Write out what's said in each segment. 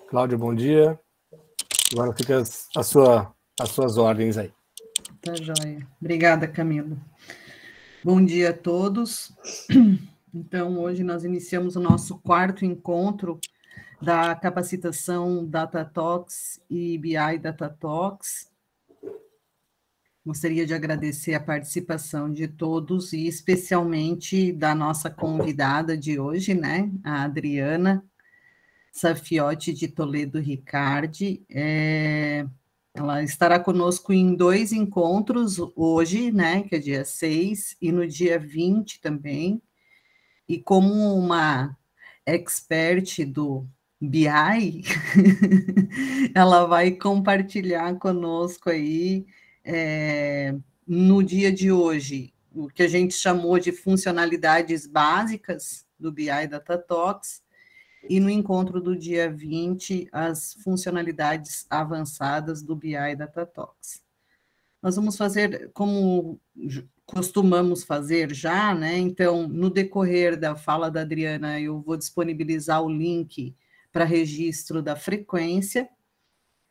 Cláudia, bom dia. Agora fica as suas ordens aí. Tá joia. Obrigada, Camilo. Bom dia a todos. Então, hoje nós iniciamos o nosso quarto encontro da capacitação DataTalks e BI DataTalks. Gostaria de agradecer a participação de todos e especialmente da nossa convidada de hoje, né, a Adriana Safiotti de Toledo Ricardi. Ela estará conosco em 2 encontros hoje, né, que é dia 6, e no dia 20 também. E como uma expert do BI, ela vai compartilhar conosco aí, no dia de hoje, o que a gente chamou de funcionalidades básicas do BI DataTalks, e no encontro do dia 20, as funcionalidades avançadas do BI DataTalks. Nós vamos fazer como costumamos fazer já, né? Então, no decorrer da fala da Adriana, eu vou disponibilizar o link para registro da frequência,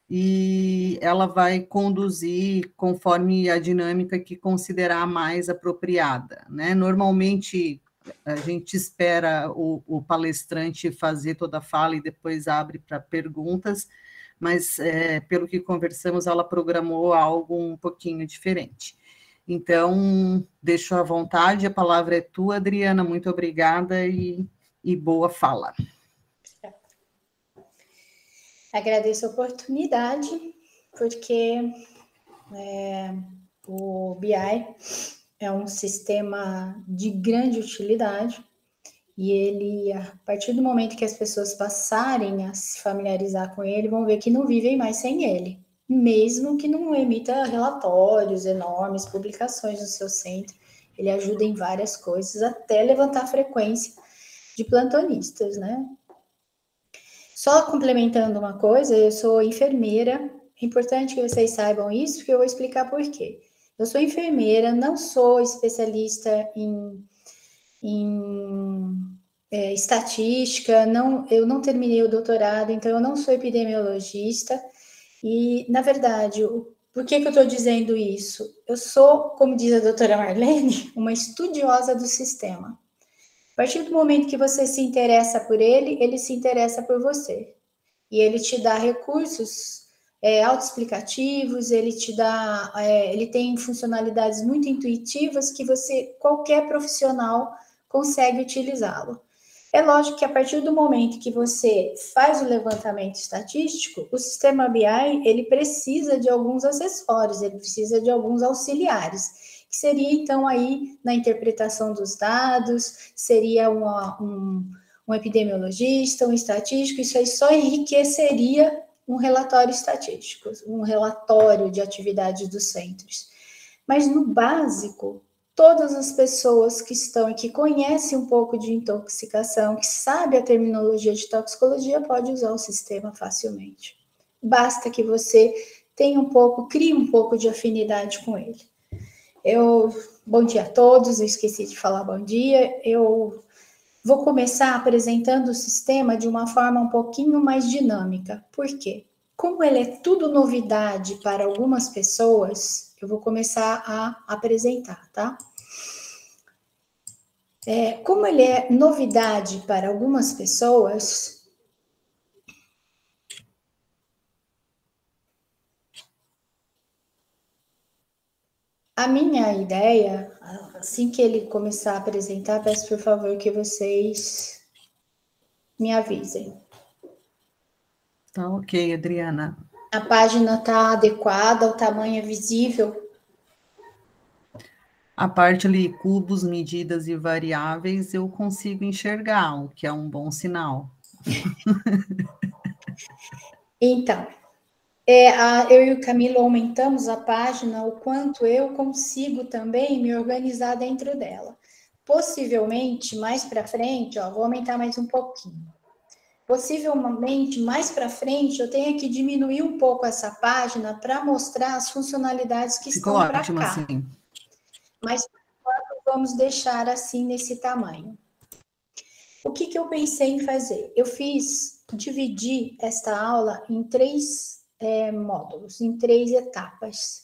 e ela vai conduzir conforme a dinâmica que considerar mais apropriada, né? Normalmente, a gente espera o palestrante fazer toda a fala e depois abre para perguntas, mas, pelo que conversamos, ela programou algo um pouquinho diferente. Então, deixo à vontade, a palavra é tua, Adriana, muito obrigada e boa fala. Agradeço a oportunidade, porque o BI é um sistema de grande utilidade e ele, a partir do momento que as pessoas passarem a se familiarizar com ele, vão ver que não vivem mais sem ele, mesmo que não emita relatórios enormes, publicações no seu centro. Ele ajuda em várias coisas, até levantar a frequência de plantonistas, né? Só complementando uma coisa, eu sou enfermeira, é importante que vocês saibam isso, porque eu vou explicar por quê. Eu sou enfermeira, não sou especialista em estatística, eu não terminei o doutorado, então eu não sou epidemiologista, e, na verdade, por que eu estou dizendo isso? Eu sou, como diz a doutora Marlene, uma estudiosa do sistema. A partir do momento que você se interessa por ele, ele se interessa por você. E ele te dá recursos autoexplicativos, ele tem funcionalidades muito intuitivas que qualquer profissional consegue utilizá-lo. É lógico que a partir do momento que você faz o levantamento estatístico, o sistema BI, ele precisa de alguns acessórios, ele precisa de alguns auxiliares, que seria, então, aí, na interpretação dos dados, seria um epidemiologista, um estatístico, isso aí só enriqueceria um relatório estatístico, um relatório de atividade dos centros. Mas, no básico, todas as pessoas que estão e que conhecem um pouco de intoxicação, que sabem a terminologia de toxicologia, pode usar o sistema facilmente. Basta que você crie um pouco de afinidade com ele. Bom dia a todos, eu esqueci de falar bom dia. Eu vou começar apresentando o sistema de uma forma um pouquinho mais dinâmica. Por quê? Como ele é tudo novidade para algumas pessoas, eu vou começar a apresentar, tá? Como ele é novidade para algumas pessoas, a minha ideia, assim que ele começar a apresentar, peço por favor que vocês me avisem. Tá ok, Adriana. A página está adequada, o tamanho é visível? A parte ali, cubos, medidas e variáveis, eu consigo enxergar, o que é um bom sinal. Então, eu e o Camilo aumentamos a página o quanto eu consigo também me organizar dentro dela. Possivelmente, mais para frente, vou aumentar mais um pouquinho. Possivelmente, mais para frente, eu tenha que diminuir um pouco essa página para mostrar as funcionalidades que estão para cá. Ficou ótimo assim. Mas, por enquanto, vamos deixar assim nesse tamanho. O que eu pensei em fazer? Eu dividi esta aula em 3 módulos, em 3 etapas.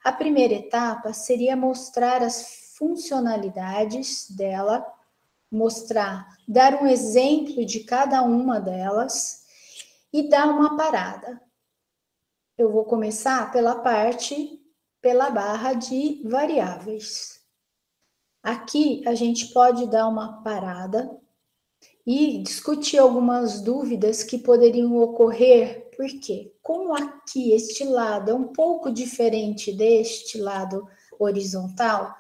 A primeira etapa seria mostrar as funcionalidades dela, dar um exemplo de cada uma delas e dar uma parada. Eu vou começar pela barra de variáveis. Aqui a gente pode dar uma parada e discutir algumas dúvidas que poderiam ocorrer, porque como aqui este lado é um pouco diferente deste lado horizontal,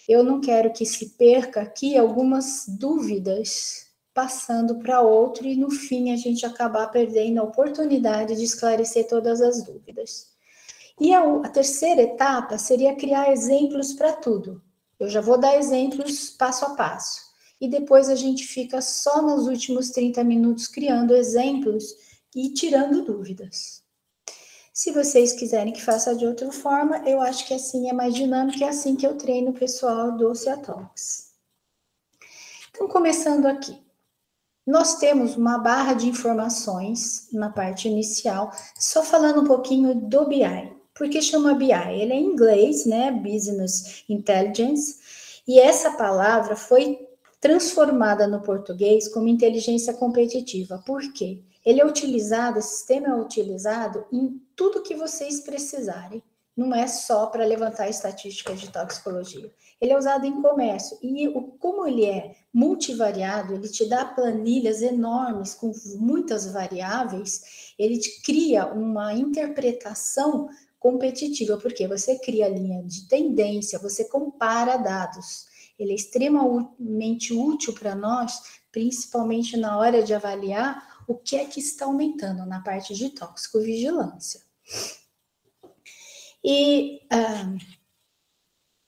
eu não quero que se perca aqui algumas dúvidas passando para outro e no fim a gente acabar perdendo a oportunidade de esclarecer todas as dúvidas. E a terceira etapa seria criar exemplos para tudo. Eu já vou dar exemplos passo a passo. E depois a gente fica só nos últimos 30 minutos criando exemplos e tirando dúvidas. Se vocês quiserem que faça de outra forma, eu acho que assim é mais dinâmico, é assim que eu treino o pessoal do Ciatox. Então, começando aqui. Nós temos uma barra de informações na parte inicial, só falando um pouquinho do BI. Por que chama BI? Ele é em inglês, né? Business Intelligence. E essa palavra foi transformada no português como inteligência competitiva. Por quê? Esse sistema é utilizado em tudo que vocês precisarem. Não é só para levantar estatísticas de toxicologia. Ele é usado em comércio. E como ele é multivariado, ele te dá planilhas enormes com muitas variáveis, ele te cria uma interpretação competitiva, porque você cria linha de tendência, você compara dados. Ele é extremamente útil para nós, principalmente na hora de avaliar o que é que está aumentando na parte de toxicovigilância. E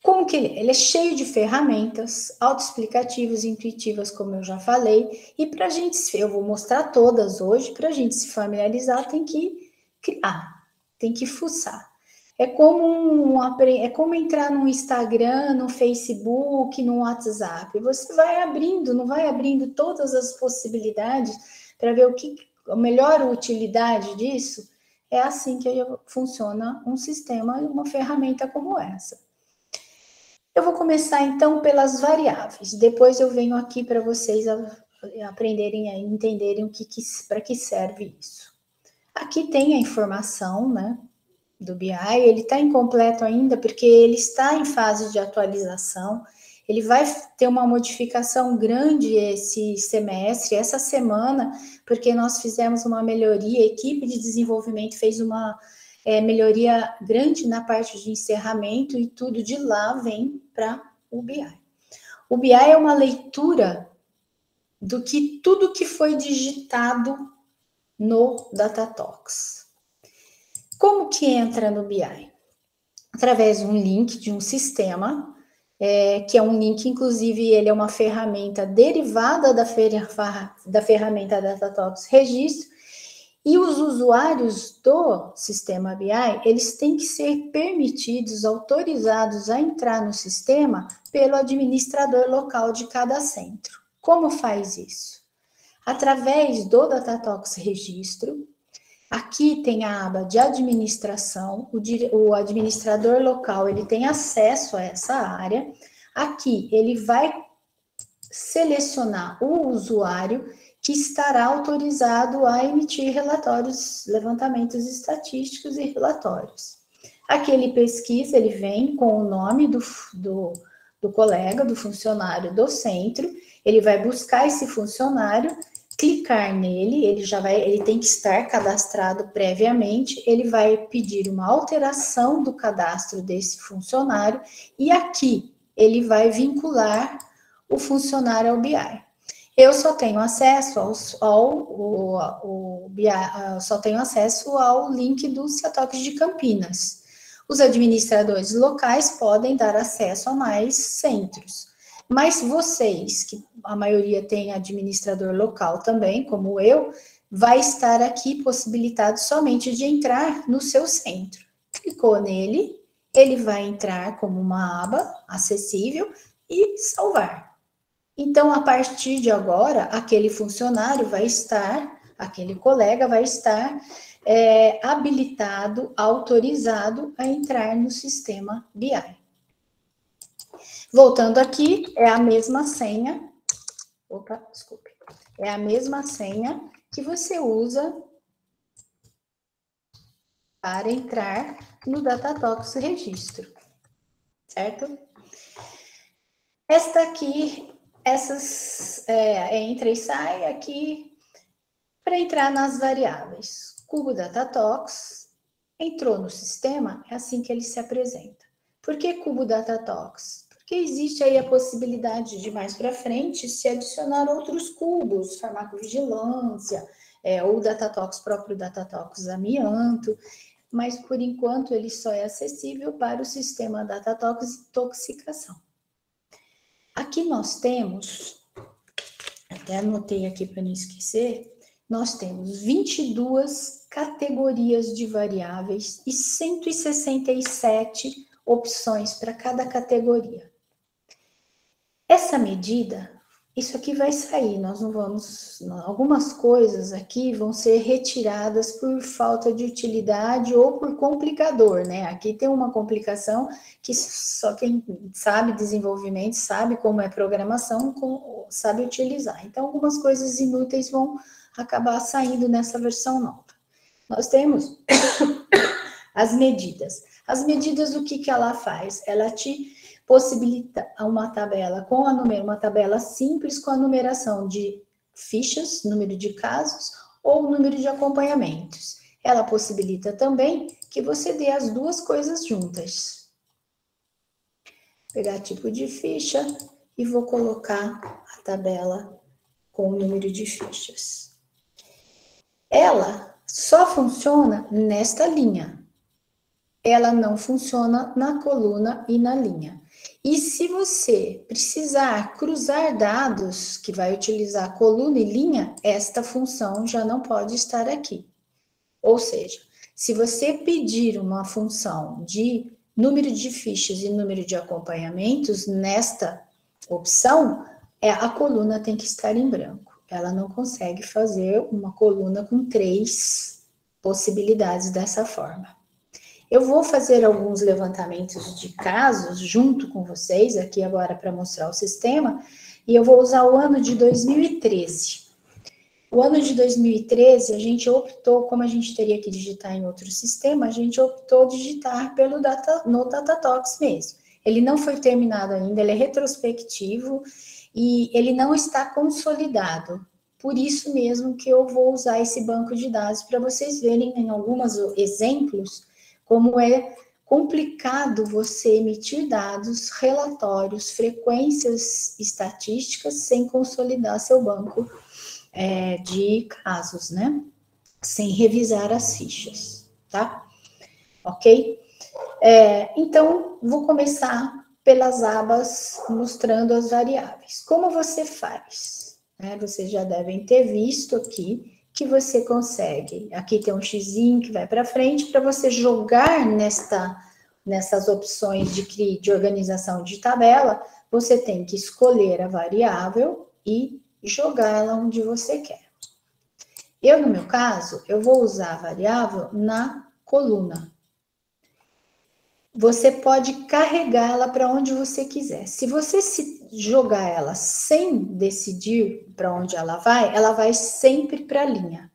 como que ele é? Ele é cheio de ferramentas, autoexplicativas, intuitivas, como eu já falei, e para a gente, eu vou mostrar todas hoje, para a gente se familiarizar, tem que criar, tem que fuçar. É como entrar no Instagram, no Facebook, no WhatsApp. Você vai abrindo, não vai abrindo todas as possibilidades para ver a melhor utilidade disso. É assim que funciona um sistema e uma ferramenta como essa. Eu vou começar então pelas variáveis. Depois eu venho aqui para vocês aprenderem a entenderem para que serve isso. Aqui tem a informação, né? Do BI, ele está incompleto ainda porque ele está em fase de atualização, ele vai ter uma modificação grande esse semestre, essa semana, porque nós fizemos uma melhoria, a equipe de desenvolvimento fez uma melhoria grande na parte de encerramento e tudo de lá vem para o BI. O BI é uma leitura tudo que foi digitado no Datatox. Como que entra no BI? Através de um link de um sistema, que é um link, inclusive, ele é uma ferramenta derivada da ferramenta Datatox Registro, e os usuários do sistema BI, eles têm que ser permitidos, autorizados a entrar no sistema pelo administrador local de cada centro. Como faz isso? Através do Datatox Registro. Aqui tem a aba de administração, o administrador local, ele tem acesso a essa área. Aqui, ele vai selecionar o usuário que estará autorizado a emitir relatórios, levantamentos estatísticos e relatórios. Aqui ele pesquisa, ele vem com o nome do colega, do funcionário do centro, ele vai buscar esse funcionário, clicar nele, ele tem que estar cadastrado previamente, ele vai pedir uma alteração do cadastro desse funcionário e aqui ele vai vincular o funcionário ao BI. Eu só tenho acesso ao link do Ciatox de Campinas. Os administradores locais podem dar acesso a mais centros. Mas vocês, que a maioria tem administrador local também, como eu, vai estar aqui possibilitado somente de entrar no seu centro. Clicou nele, ele vai entrar como uma aba acessível e salvar. Então, a partir de agora, aquele funcionário vai estar, aquele colega vai estar habilitado, autorizado a entrar no sistema BI. Voltando aqui, é a mesma senha. Opa, desculpe. É a mesma senha que você usa para entrar no Datatox registro, certo? Esta aqui, entra e sai aqui para entrar nas variáveis. Cubo Datatox entrou no sistema, é assim que ele se apresenta. Por que Cubo Datatox? Porque existe aí a possibilidade de mais para frente se adicionar outros cubos, farmacovigilância, ou Datatox, próprio Datatox amianto, mas por enquanto ele só é acessível para o sistema Datatox e toxicação. Aqui nós temos, até anotei aqui para não esquecer, nós temos 22 categorias de variáveis e 167 opções para cada categoria. Essa medida, isso aqui vai sair, nós não vamos... Algumas coisas aqui vão ser retiradas por falta de utilidade ou por complicador, né? Aqui tem uma complicação que só quem sabe desenvolvimento, sabe como é programação, sabe utilizar. Então, algumas coisas inúteis vão acabar saindo nessa versão nova. Nós temos as medidas. As medidas, o que ela faz? Ela te possibilita uma tabela com uma tabela simples com a numeração de fichas, número de casos ou número de acompanhamentos. Ela possibilita também que você dê as duas coisas juntas. Vou pegar tipo de ficha e vou colocar a tabela com o número de fichas. Ela só funciona nesta linha. Ela não funciona na coluna e na linha. E se você precisar cruzar dados, que vai utilizar coluna e linha, esta função já não pode estar aqui. Ou seja, se você pedir uma função de número de fichas e número de acompanhamentos, nesta opção, a coluna tem que estar em branco. Ela não consegue fazer uma coluna com 3 possibilidades dessa forma. Eu vou fazer alguns levantamentos de casos junto com vocês aqui agora para mostrar o sistema, e eu vou usar o ano de 2013. O ano de 2013, a gente optou, como a gente teria que digitar em outro sistema, a gente optou digitar no Datatox mesmo. Ele não foi terminado ainda, ele é retrospectivo e ele não está consolidado. Por isso mesmo que eu vou usar esse banco de dados para vocês verem em alguns exemplos como é complicado você emitir dados, relatórios, frequências estatísticas sem consolidar seu banco de casos, né? Sem revisar as fichas, tá? Ok? Então, vou começar pelas abas mostrando as variáveis. Como você faz? Vocês já devem ter visto aqui que você consegue, aqui tem um xizinho que vai para frente, para você jogar nessas opções de organização de tabela, você tem que escolher a variável e jogar ela onde você quer. Eu, no meu caso, eu vou usar a variável na coluna. Você pode carregá-la para onde você quiser. Se você jogar ela sem decidir para onde ela vai sempre para a linha.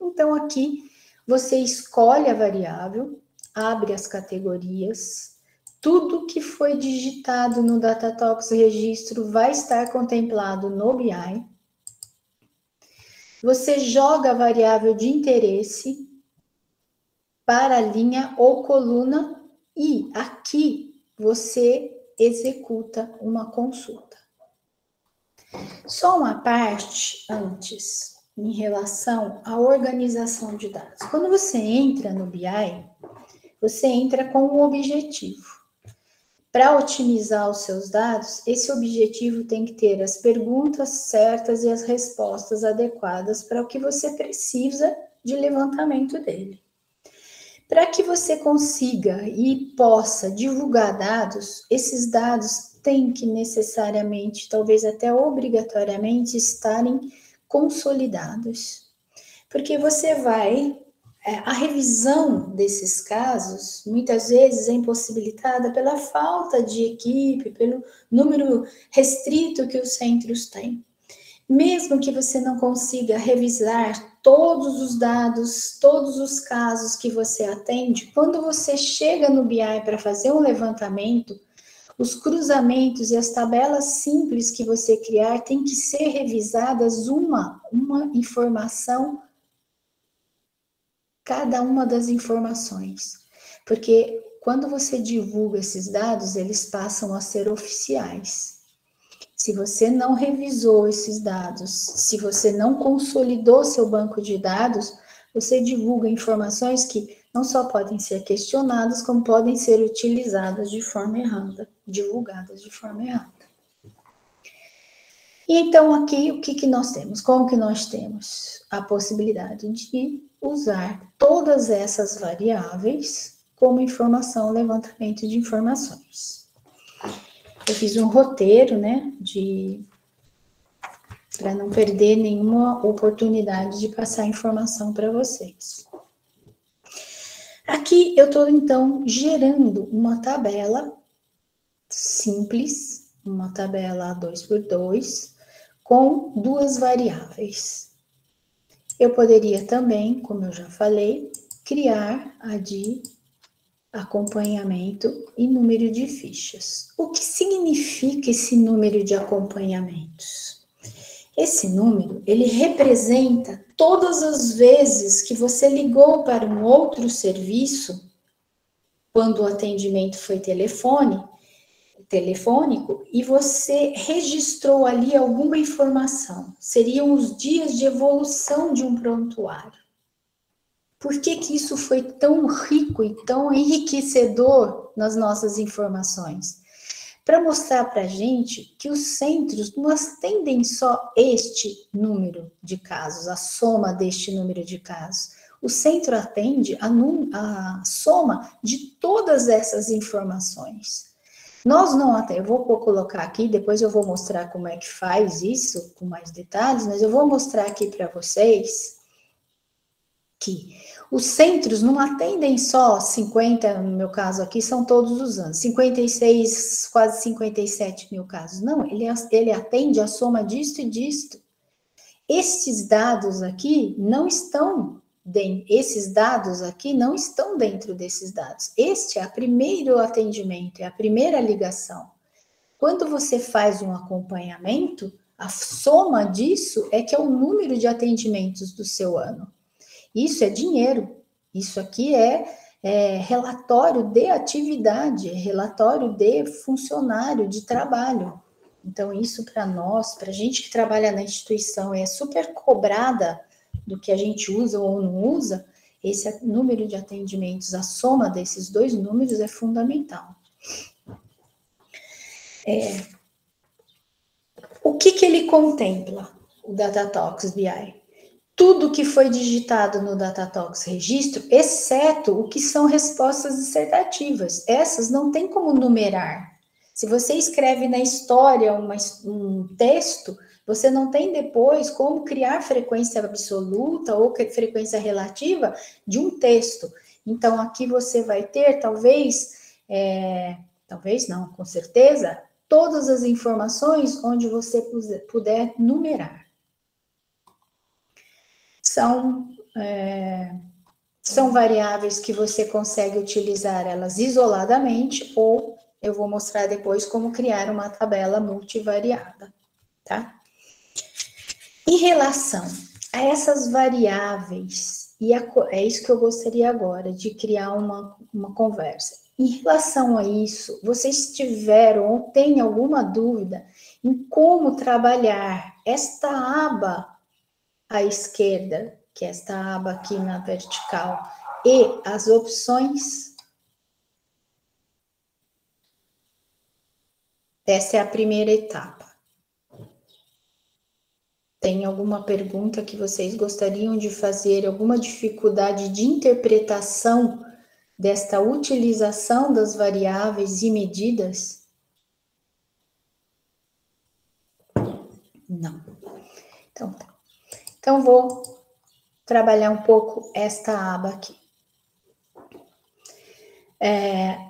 Então, aqui, você escolhe a variável, abre as categorias, tudo que foi digitado no Datatox registro vai estar contemplado no BI. Você joga a variável de interesse para a linha ou coluna e aqui você executa uma consulta. Só uma parte antes, em relação à organização de dados. Quando você entra no BI, você entra com um objetivo. Para otimizar os seus dados, esse objetivo tem que ter as perguntas certas e as respostas adequadas para o que você precisa de levantamento dele. Para que você consiga e possa divulgar dados, esses dados têm que necessariamente, talvez até obrigatoriamente, estarem consolidados. Porque você vai... A revisão desses casos, muitas vezes, é impossibilitada pela falta de equipe, pelo número restrito que os centros têm. Mesmo que você não consiga revisar todos os dados, todos os casos que você atende, quando você chega no BI para fazer um levantamento, os cruzamentos e as tabelas simples que você criar têm que ser revisadas uma informação, cada uma das informações, porque quando você divulga esses dados, eles passam a ser oficiais. Se você não revisou esses dados, se você não consolidou seu banco de dados, você divulga informações que não só podem ser questionadas, como podem ser utilizadas de forma errada, divulgadas de forma errada. E então aqui, o que nós temos? Como que nós temos a possibilidade de usar todas essas variáveis como informação, levantamento de informações. Eu fiz um roteiro, né, para não perder nenhuma oportunidade de passar informação para vocês. Aqui eu estou, então, gerando uma tabela simples, uma tabela 2x2, com duas variáveis. Eu poderia também, como eu já falei, criar a de acompanhamento e número de fichas. O que significa esse número de acompanhamentos? Esse número, ele representa todas as vezes que você ligou para um outro serviço, quando o atendimento foi telefônico, e você registrou ali alguma informação. Seriam os dias de evolução de um prontuário. Por que que isso foi tão rico e tão enriquecedor nas nossas informações? Para mostrar para a gente que os centros não atendem só este número de casos, a soma deste número de casos. O centro atende a soma de todas essas informações. Nós não até, eu vou colocar aqui, depois eu vou mostrar como é que faz isso, com mais detalhes, mas eu vou mostrar aqui para vocês que os centros não atendem só 50, no meu caso aqui, são todos os anos, 56, quase 57 mil casos. Não, ele atende a soma disto e disto. Esses dados aqui não estão dentro desses dados. Este é o primeiro atendimento, é a primeira ligação. Quando você faz um acompanhamento, a soma disso é que é o número de atendimentos do seu ano. Isso é dinheiro, isso aqui é relatório de atividade, é relatório de funcionário, de trabalho. Então, isso para nós, para a gente que trabalha na instituição, é super cobrada do que a gente usa ou não usa, esse número de atendimentos, a soma desses dois números é fundamental. O que ele contempla, o Datatox BI? Tudo que foi digitado no Datatox registro, exceto o que são respostas dissertativas. Essas não tem como numerar. Se você escreve na história um texto, você não tem depois como criar frequência absoluta ou frequência relativa de um texto. Então, aqui você vai ter, talvez não, com certeza, todas as informações onde você puder numerar. São variáveis que você consegue utilizar elas isoladamente, ou eu vou mostrar depois como criar uma tabela multivariada, tá? Em relação a essas variáveis, e é isso que eu gostaria agora, de criar uma conversa. Em relação a isso, vocês tiveram ou têm alguma dúvida em como trabalhar esta aba à esquerda, que é esta aba aqui na vertical, e as opções? Essa é a primeira etapa. Tem alguma pergunta que vocês gostariam de fazer, alguma dificuldade de interpretação desta utilização das variáveis e medidas? Não. Então, tá. Então, vou trabalhar um pouco esta aba aqui.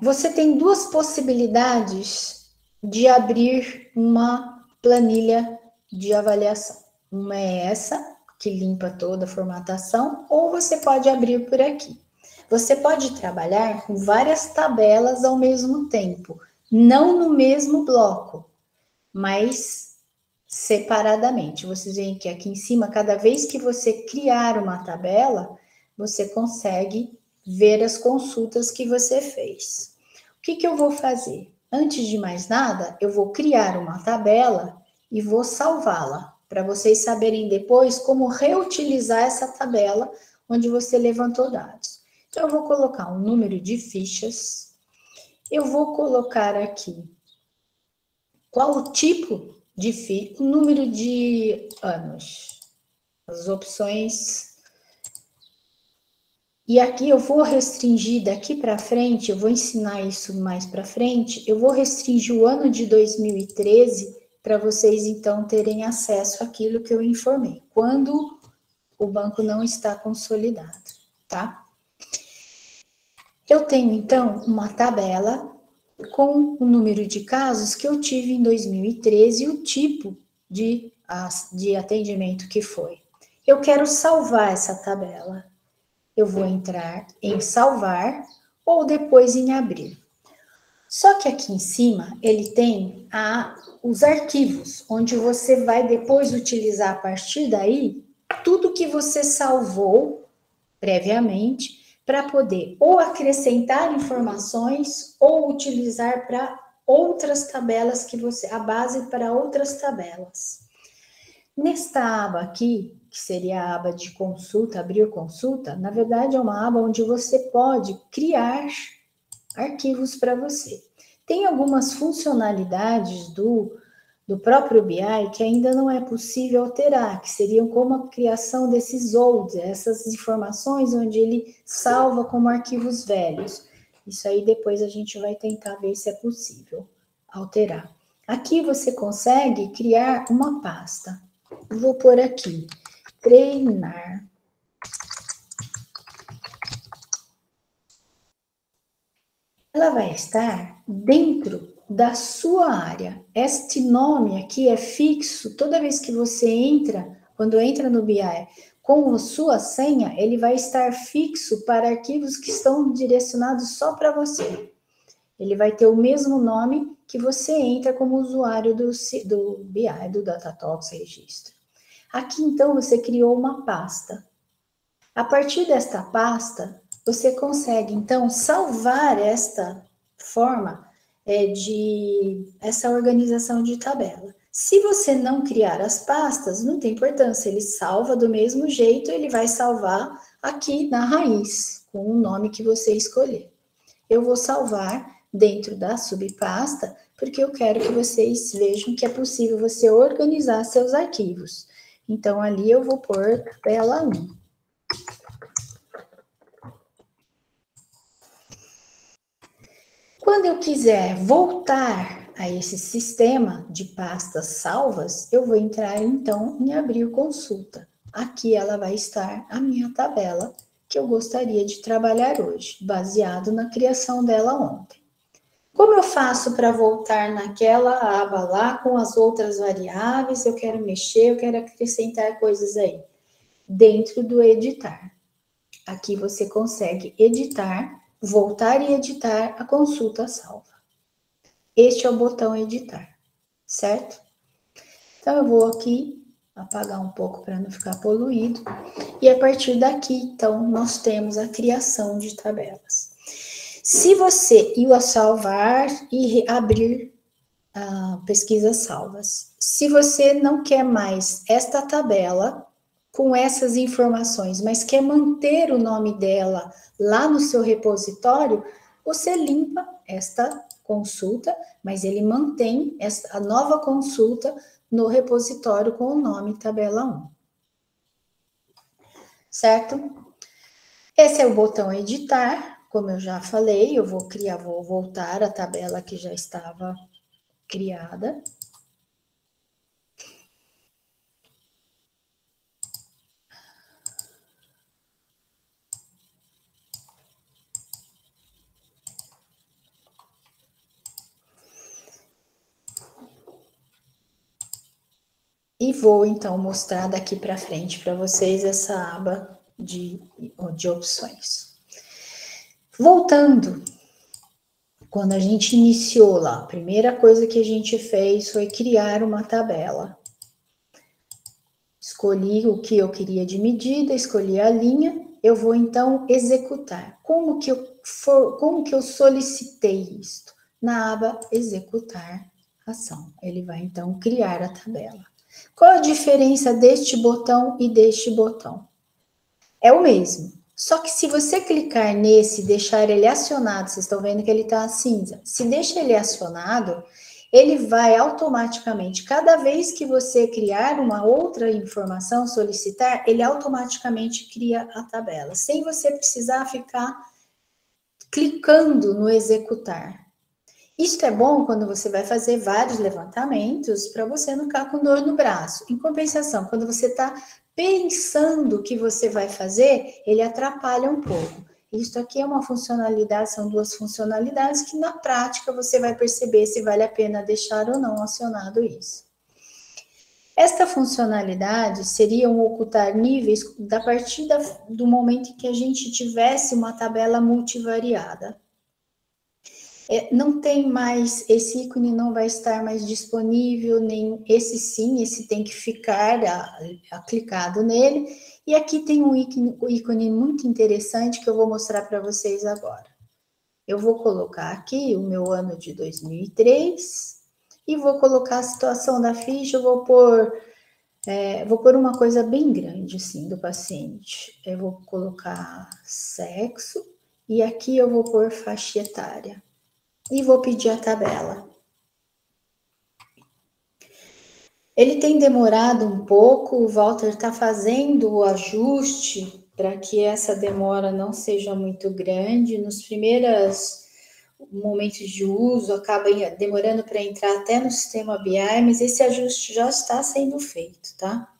Você tem duas possibilidades de abrir uma planilha de avaliação. Uma é essa, que limpa toda a formatação, ou você pode abrir por aqui. Você pode trabalhar com várias tabelas ao mesmo tempo, não no mesmo bloco, mas separadamente. Vocês veem que aqui em cima, cada vez que você criar uma tabela, você consegue ver as consultas que você fez. O que eu vou fazer? Antes de mais nada, eu vou criar uma tabela e vou salvá-la, para vocês saberem depois como reutilizar essa tabela onde você levantou dados. Então, eu vou colocar um número de fichas, eu vou colocar aqui qual o tipo de ficha, o número de anos, as opções. E aqui eu vou restringir daqui para frente, eu vou ensinar isso mais para frente, eu vou restringir o ano de 2013 para vocês, então, terem acesso àquilo que eu informei, quando o banco não está consolidado, tá? Eu tenho, então, uma tabela com o número de casos que eu tive em 2013 e o tipo de atendimento que foi. Eu quero salvar essa tabela. Eu vou entrar em salvar ou depois em abrir. Só que aqui em cima, ele tem os arquivos, onde você vai depois utilizar a partir daí tudo que você salvou previamente para poder ou acrescentar informações ou utilizar para outras tabelas a base para outras tabelas. Nesta aba aqui, que seria a aba de consulta, abrir consulta, na verdade é uma aba onde você pode criar arquivos para você. Tem algumas funcionalidades do próprio BI que ainda não é possível alterar, que seriam como a criação desses olds, essas informações onde ele salva como arquivos velhos. Isso aí depois a gente vai tentar ver se é possível alterar. Aqui você consegue criar uma pasta. Vou pôr aqui, treinar. Ela vai estar dentro da sua área. Este nome aqui é fixo. Toda vez que você entra, quando entra no BI com a sua senha, ele vai estar fixo para arquivos que estão direcionados só para você. Ele vai ter o mesmo nome que você entra como usuário do BI, do Datatox Registro. Aqui, então, você criou uma pasta. A partir desta pasta, você consegue, então, salvar esta forma essa organização de tabela. Se você não criar as pastas, não tem importância, ele salva do mesmo jeito, ele vai salvar aqui na raiz, com o nome que você escolher. Eu vou salvar dentro da subpasta, porque eu quero que vocês vejam que é possível você organizar seus arquivos. Então, ali eu vou pôr tabela 1. Quando eu quiser voltar a esse sistema de pastas salvas, eu vou entrar, então, em abrir consulta. Aqui ela vai estar a minha tabela que eu gostaria de trabalhar hoje, baseado na criação dela ontem. Como eu faço para voltar naquela aba lá com as outras variáveis? Eu quero mexer, eu quero acrescentar coisas aí. Dentro do editar. Aqui você consegue editar, voltar e editar a consulta salva. Este é o botão editar, certo? Então, eu vou aqui apagar um pouco para não ficar poluído. E a partir daqui, então, nós temos a criação de tabelas. Se você ir a salvar e abrir pesquisas salvas, se você não quer mais esta tabela com essas informações, mas quer manter o nome dela lá no seu repositório, você limpa esta consulta, mas ele mantém a nova consulta no repositório com o nome tabela 1. Certo? Esse é o botão editar. como eu já falei, eu vou voltar à tabela que já estava criada. E vou, então, mostrar daqui para frente para vocês essa aba de opções. Voltando, quando a gente iniciou lá, a primeira coisa que a gente fez foi criar uma tabela. Escolhi o que eu queria de medida, escolhi a linha, eu vou, então, executar. Como que eu solicitei isto? Na aba executar ação. Ele vai, então, criar a tabela. Qual a diferença deste botão e deste botão? É o mesmo. Só que se você clicar nesse e deixar ele acionado, vocês estão vendo que ele está cinza. Se deixa ele acionado, ele vai automaticamente, cada vez que você criar uma outra informação, solicitar, ele automaticamente cria a tabela, sem você precisar ficar clicando no executar. Isso é bom quando você vai fazer vários levantamentos para você não ficar com dor no braço. Em compensação, quando você está pensando o que você vai fazer, ele atrapalha um pouco. Isso aqui é uma funcionalidade, são duas funcionalidades que na prática você vai perceber se vale a pena deixar ou não acionado isso. Esta funcionalidade seria ocultar níveis a partir do momento em que a gente tivesse uma tabela multivariada. Não tem mais, esse ícone não vai estar mais disponível, nem esse sim, esse tem que ficar clicado nele. E aqui tem um ícone muito interessante que eu vou mostrar para vocês agora. Eu vou colocar aqui o meu ano de 2003 e vou colocar a situação da ficha, eu vou pôr uma coisa bem grande, assim, do paciente. Eu vou colocar sexo e aqui eu vou pôr faixa etária. E vou pedir a tabela. Ele tem demorado um pouco, o Walter está fazendo o ajuste para que essa demora não seja muito grande. Nos primeiros momentos de uso, acaba demorando para entrar até no sistema BI, mas esse ajuste já está sendo feito, tá?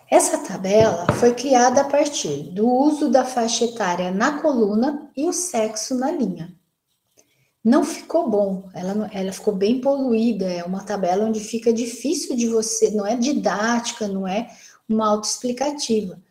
Essa tabela foi criada a partir do uso da faixa etária na coluna e o sexo na linha. Não ficou bom, ela ficou bem poluída, é uma tabela onde fica difícil de você, não é didática, não é uma autoexplicativa.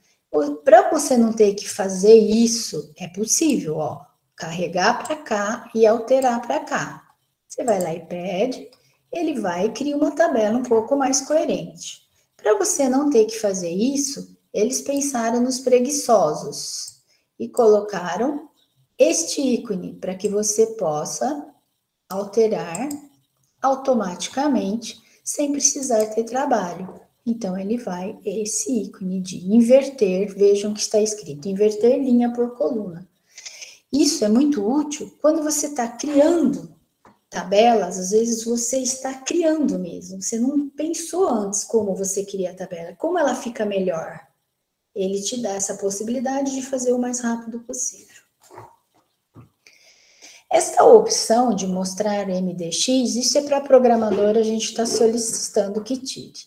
Para você não ter que fazer isso, é possível, ó, carregar para cá e alterar para cá. Você vai lá e pede, ele vai e cria uma tabela um pouco mais coerente. Para você não ter que fazer isso, eles pensaram nos preguiçosos e colocaram este ícone para que você possa alterar automaticamente sem precisar ter trabalho. Então, ele vai, esse ícone de inverter, vejam que está escrito, inverter linha por coluna. Isso é muito útil quando você está criando tabelas, às vezes você está criando mesmo, você não pensou antes como você queria a tabela, como ela fica melhor. Ele te dá essa possibilidade de fazer o mais rápido possível. Esta opção de mostrar MDX, isso é para programador, a gente está solicitando que tire.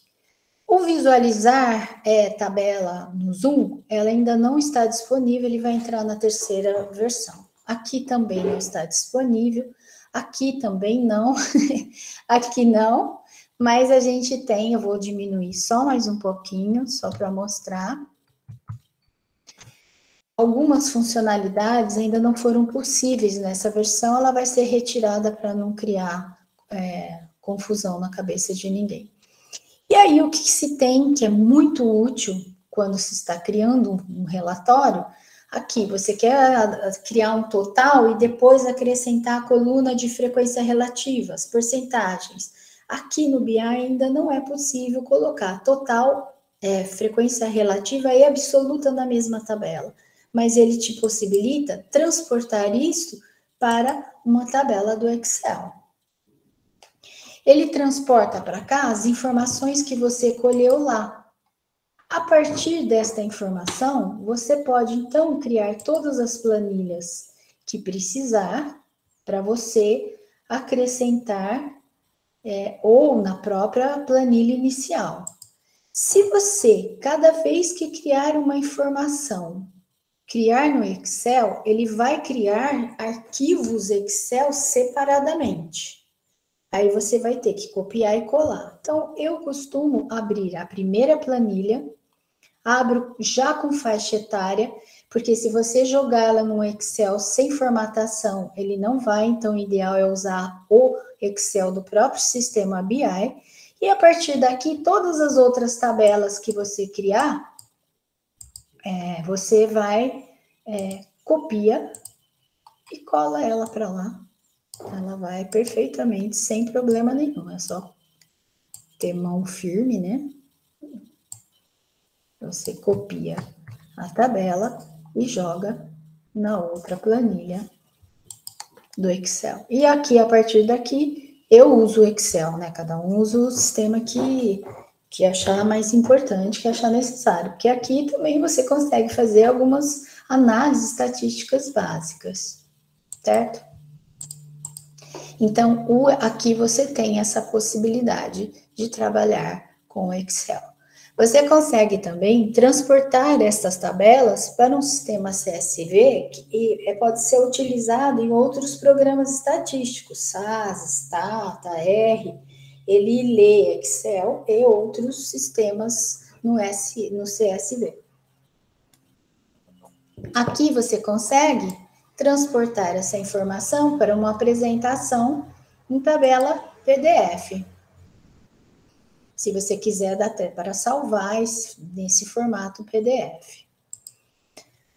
O visualizar tabela no Zoom, ela ainda não está disponível, ele vai entrar na terceira versão. Aqui também não está disponível, aqui também não, aqui não, mas a gente tem, eu vou diminuir só mais um pouquinho, só para mostrar. Algumas funcionalidades ainda não foram possíveis nessa versão, ela vai ser retirada para não criar confusão na cabeça de ninguém. E aí, o que se tem, que é muito útil quando se está criando um relatório, aqui você quer criar um total e depois acrescentar a coluna de frequência relativa, as porcentagens. Aqui no BI ainda não é possível colocar total, frequência relativa e absoluta na mesma tabela, mas ele te possibilita transportar isso para uma tabela do Excel. Ele transporta para cá as informações que você colheu lá. A partir desta informação, você pode, então, criar todas as planilhas que precisar para você acrescentar ou na própria planilha inicial. Se você, cada vez que criar uma informação, criar no Excel, ele vai criar arquivos Excel separadamente. Aí você vai ter que copiar e colar. Então, eu costumo abrir a primeira planilha, abro já com faixa etária, porque se você jogar ela no Excel sem formatação, ele não vai, então o ideal é usar o Excel do próprio sistema BI, e a partir daqui, todas as outras tabelas que você criar, você vai, copia e cola ela para lá. Ela vai perfeitamente, sem problema nenhum, é só ter mão firme, né? Você copia a tabela e joga na outra planilha do Excel. E aqui, a partir daqui, eu uso o Excel, né? Cada um usa o sistema que achar mais importante, que achar necessário. Porque aqui também você consegue fazer algumas análises estatísticas básicas, certo? Então, aqui você tem essa possibilidade de trabalhar com o Excel. Você consegue também transportar essas tabelas para um sistema CSV que pode ser utilizado em outros programas estatísticos, SAS, Stata, R. Ele lê Excel e outros sistemas no CSV. Aqui você consegue transportar essa informação para uma apresentação em tabela PDF. Se você quiser, dá até para salvar nesse formato PDF.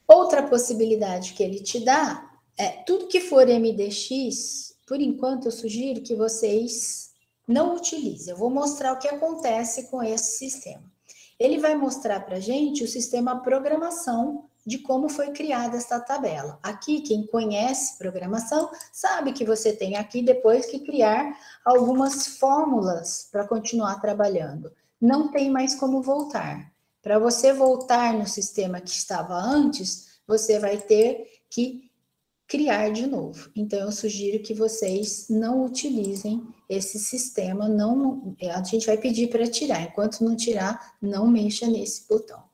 Outra possibilidade que ele te dá tudo que for MDX, por enquanto eu sugiro que vocês não utilizem. Eu vou mostrar o que acontece com esse sistema. Ele vai mostrar para a gente o sistema programação de como foi criada essa tabela. Aqui, quem conhece programação, sabe que você tem aqui depois que criar algumas fórmulas para continuar trabalhando. Não tem mais como voltar. Para você voltar no sistema que estava antes, você vai ter que criar de novo. Então, eu sugiro que vocês não utilizem esse sistema, a gente vai pedir para tirar. Enquanto não tirar, não mexa nesse botão.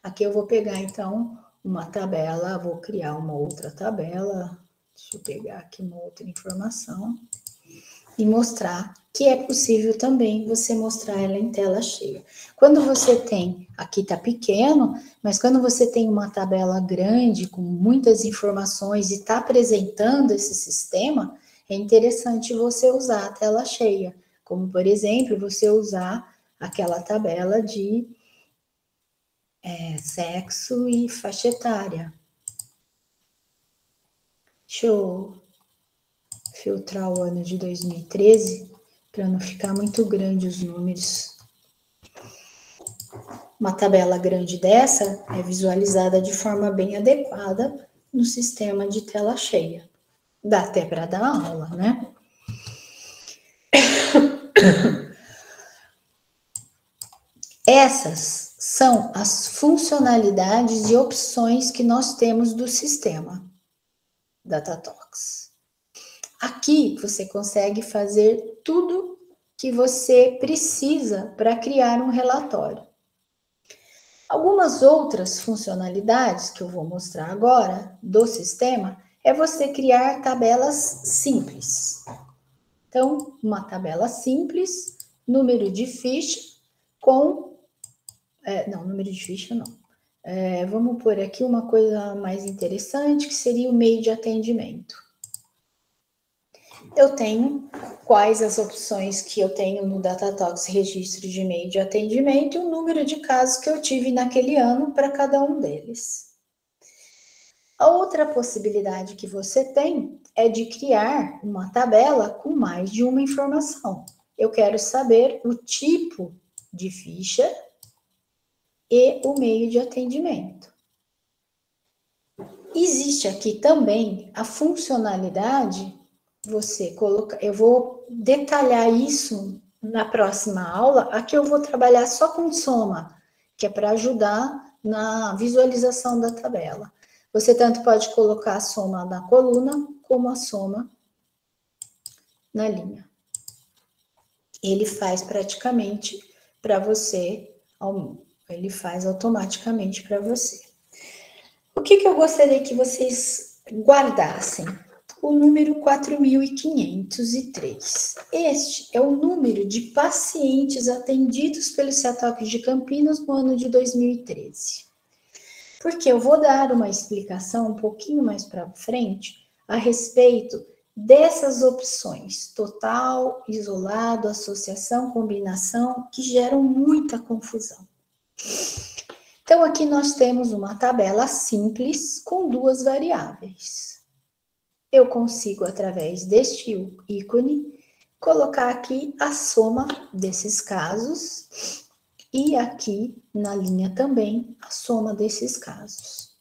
Aqui eu vou pegar, então, uma tabela, vou criar uma outra tabela. Deixa eu pegar aqui uma outra informação e mostrar que é possível também você mostrar ela em tela cheia. Quando você tem, aqui está pequeno, mas quando você tem uma tabela grande, com muitas informações e está apresentando esse sistema, é interessante você usar a tela cheia. Como, por exemplo, você usar aquela tabela de sexo e faixa etária. Deixa eu filtrar o ano de 2013, para não ficar muito grande os números. Uma tabela grande dessa é visualizada de forma bem adequada no sistema de tela cheia. Dá até para dar aula, né? Essas são as funcionalidades e opções que nós temos do sistema DataTalks. Aqui você consegue fazer tudo que você precisa para criar um relatório. Algumas outras funcionalidades que eu vou mostrar agora do sistema é você criar tabelas simples. Então, uma tabela simples, número de ficha com... número de ficha não. Vamos pôr aqui uma coisa mais interessante, que seria o meio de atendimento. Eu tenho quais as opções que eu tenho no DataTalks registro de meio de atendimento e o número de casos que eu tive naquele ano para cada um deles. A outra possibilidade que você tem é de criar uma tabela com mais de uma informação. Eu quero saber o tipo de ficha e o meio de atendimento. Existe aqui também a funcionalidade, eu vou detalhar isso na próxima aula, aqui eu vou trabalhar só com soma, que é para ajudar na visualização da tabela. Você tanto pode colocar a soma na coluna, como a soma na linha. Ele faz praticamente para você, ele faz automaticamente para você. O que eu gostaria que vocês guardassem? O número 4.503. Este é o número de pacientes atendidos pelo CETOC de Campinas no ano de 2013. Porque eu vou dar uma explicação um pouquinho mais para frente a respeito dessas opções, total, isolado, associação, combinação, que geram muita confusão. Então, aqui nós temos uma tabela simples com duas variáveis. Eu consigo, através deste ícone, colocar aqui a soma desses casos e aqui na linha também a soma desses casos.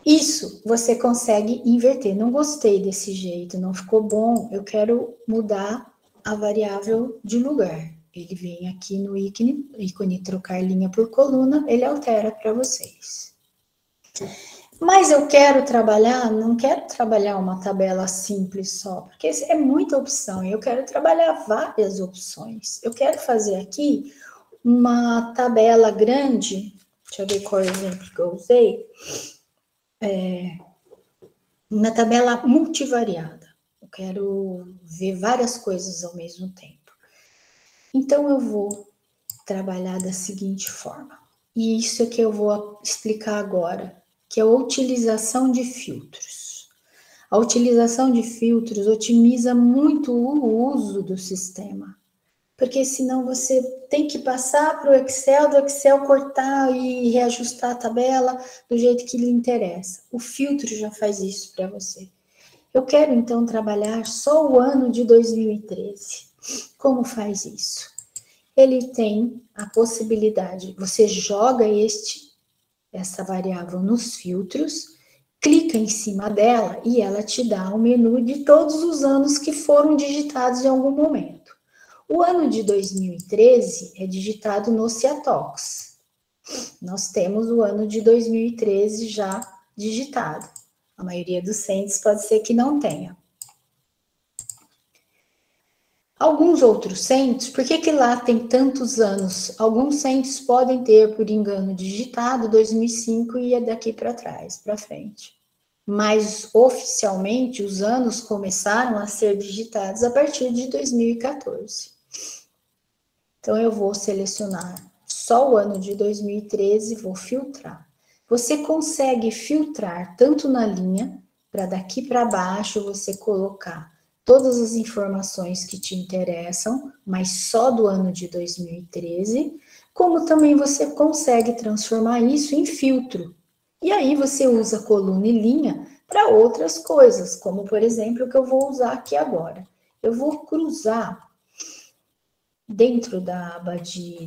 Isso você consegue inverter. Não gostei desse jeito, não ficou bom. Eu quero mudar a variável de lugar. Ele vem aqui no ícone trocar linha por coluna, ele altera para vocês. Mas eu quero trabalhar, não quero trabalhar uma tabela simples só, porque é muita opção, eu quero trabalhar várias opções. Eu quero fazer aqui uma tabela grande, deixa eu ver qual é o exemplo que eu usei, uma tabela multivariada. Eu quero ver várias coisas ao mesmo tempo. Então, eu vou trabalhar da seguinte forma, e isso é que eu vou explicar agora, que é a utilização de filtros. A utilização de filtros otimiza muito o uso do sistema, porque senão você tem que passar para o Excel, do Excel cortar e reajustar a tabela do jeito que lhe interessa. O filtro já faz isso para você. Eu quero, então, trabalhar só o ano de 2013. Como faz isso? Ele tem a possibilidade, você joga essa variável nos filtros, clica em cima dela e ela te dá o menu de todos os anos que foram digitados em algum momento. O ano de 2013 é digitado no CETOX. Nós temos o ano de 2013 já digitado. A maioria dos centros pode ser que não tenha. Alguns outros centros, por que lá tem tantos anos? Alguns centros podem ter, por engano, digitado 2005 e é daqui para trás, para frente. Mas, oficialmente, os anos começaram a ser digitados a partir de 2014. Então, eu vou selecionar só o ano de 2013 e vou filtrar. Você consegue filtrar tanto na linha, para daqui para baixo você colocar todas as informações que te interessam, mas só do ano de 2013, como também você consegue transformar isso em filtro. E aí você usa coluna e linha para outras coisas, como por exemplo o que eu vou usar aqui agora. Eu vou cruzar dentro da aba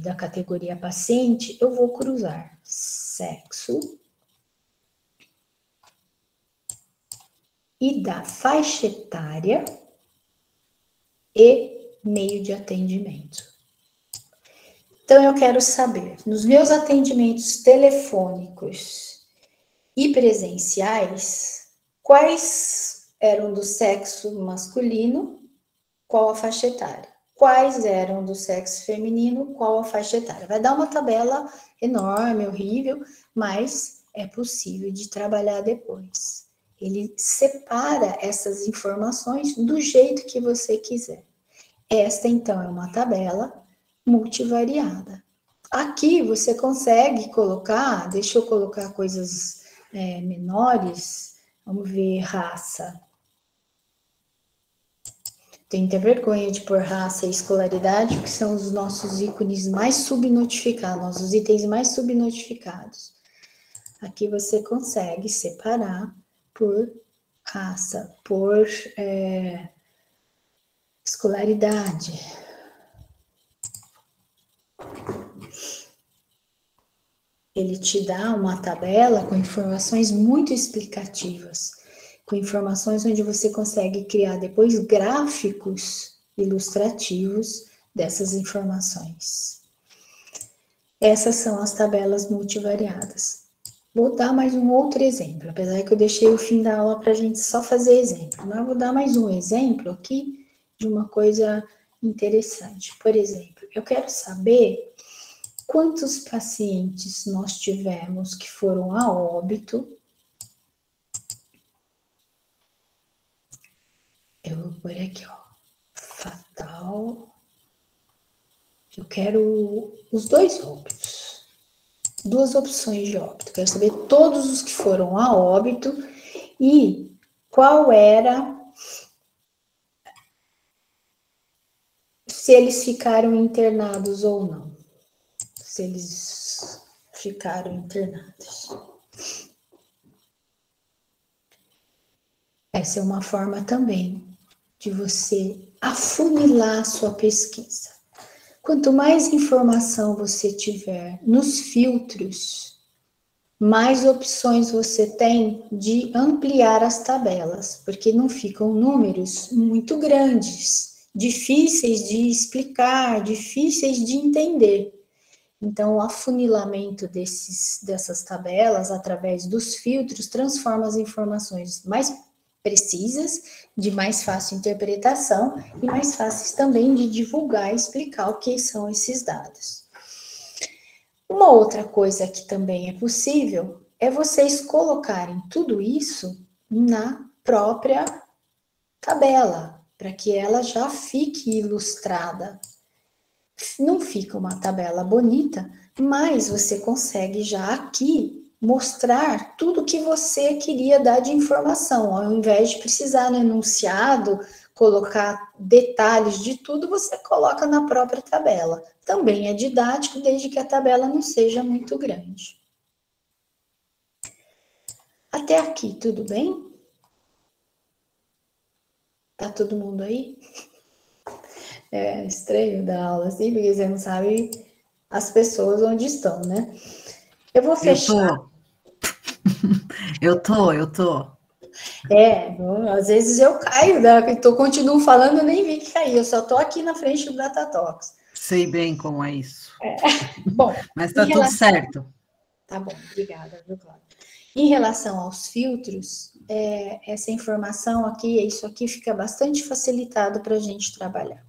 da categoria paciente, eu vou cruzar sexo e da faixa etária e meio de atendimento. Então, eu quero saber, nos meus atendimentos telefônicos e presenciais, quais eram do sexo masculino, qual a faixa etária? Quais eram do sexo feminino, qual a faixa etária? Vai dar uma tabela enorme, horrível, mas é possível de trabalhar depois. Ele separa essas informações do jeito que você quiser. Esta, então, é uma tabela multivariada. Aqui você consegue colocar, deixa eu colocar coisas menores, vamos ver, raça. Tenho até vergonha de pôr raça e escolaridade, que são os nossos ícones mais subnotificados, nossos itens mais subnotificados. Aqui você consegue separar por raça, por escolaridade. Ele te dá uma tabela com informações muito explicativas, com informações onde você consegue criar depois gráficos ilustrativos dessas informações. Essas são as tabelas multivariadas. Vou dar mais um outro exemplo, apesar que eu deixei o fim da aula para a gente só fazer exemplo, mas eu vou dar mais um exemplo aqui de uma coisa interessante. Por exemplo, eu quero saber quantos pacientes nós tivemos que foram a óbito. Eu vou pôr aqui, ó, fatal. Eu quero os dois óbitos, duas opções de óbito. Quero saber todos os que foram a óbito e qual era, se eles ficaram internados ou não. Se eles ficaram internados. Essa é uma forma também de você afunilar a sua pesquisa. Quanto mais informação você tiver nos filtros, mais opções você tem de ampliar as tabelas, porque não ficam números muito grandes, difíceis de explicar, difíceis de entender. Então, o afunilamento dessas tabelas, através dos filtros, transforma as informações mais precisas, de mais fácil interpretação e mais fáceis também de divulgar e explicar o que são esses dados. Uma outra coisa que também é possível é vocês colocarem tudo isso na própria tabela, para que ela já fique ilustrada. Não fica uma tabela bonita, mas você consegue já aqui mostrar tudo que você queria dar de informação. Ao invés de precisar no enunciado, colocar detalhes de tudo, você coloca na própria tabela. Também é didático, desde que a tabela não seja muito grande. Até aqui, tudo bem? Tá todo mundo aí? É estranho dar aula assim, porque você não sabe as pessoas onde estão, né? Eu vou fechar. Eu tô. Às vezes eu caio, né? Continuo falando, eu nem vi que caí, eu só tô aqui na frente do Datatalks. Sei bem como é isso. Bom, mas tá tudo certo. Tá bom, obrigada, viu, Cláudia? Em relação aos filtros, essa informação aqui, isso aqui fica bastante facilitado para a gente trabalhar.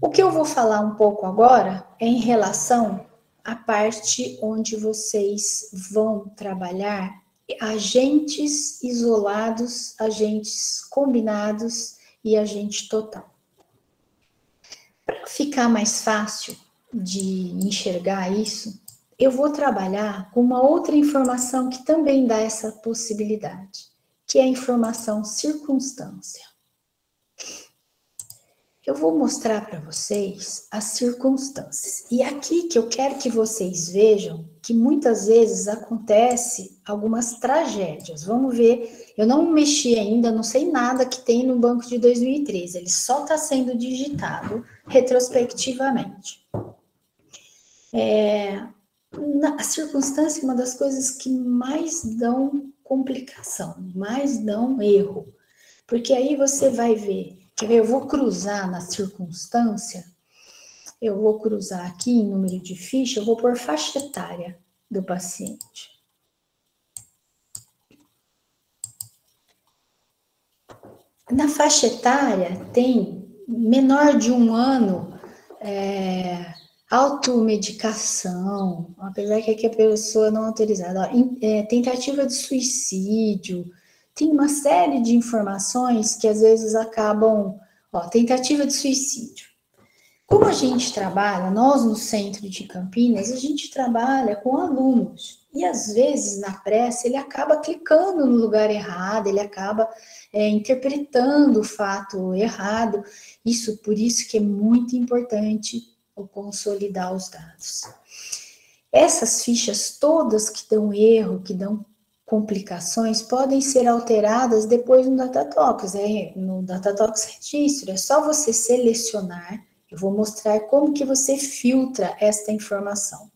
O que eu vou falar um pouco agora é em relação à parte onde vocês vão trabalhar agentes isolados, agentes combinados e agente total. Para ficar mais fácil de enxergar isso, eu vou trabalhar com uma outra informação que também dá essa possibilidade, que é a informação circunstância. Eu vou mostrar para vocês as circunstâncias. E aqui que eu quero que vocês vejam que muitas vezes acontece algumas tragédias. Vamos ver, eu não mexi ainda, não sei nada que tem no banco de 2013, ele só está sendo digitado retrospectivamente. A circunstância é uma das coisas que mais dão complicação, mais dão erro. Porque aí você vai ver, quer ver, eu vou cruzar na circunstância, eu vou cruzar aqui em número de ficha, eu vou pôr faixa etária do paciente. Na faixa etária tem menor de 1 ano, automedicação, apesar que aqui a pessoa não autorizada, tentativa de suicídio, tem uma série de informações que às vezes acabam, tentativa de suicídio. Como a gente trabalha, nós no centro de Campinas, a gente trabalha com alunos, e às vezes na pressa ele acaba clicando no lugar errado, ele acaba interpretando o fato errado, por isso que é muito importante o consolidar os dados. Essas fichas todas que dão erro, que dão complicações, podem ser alteradas depois no Datatalks, no Datatalks Registro, é só você selecionar, eu vou mostrar como que você filtra esta informação.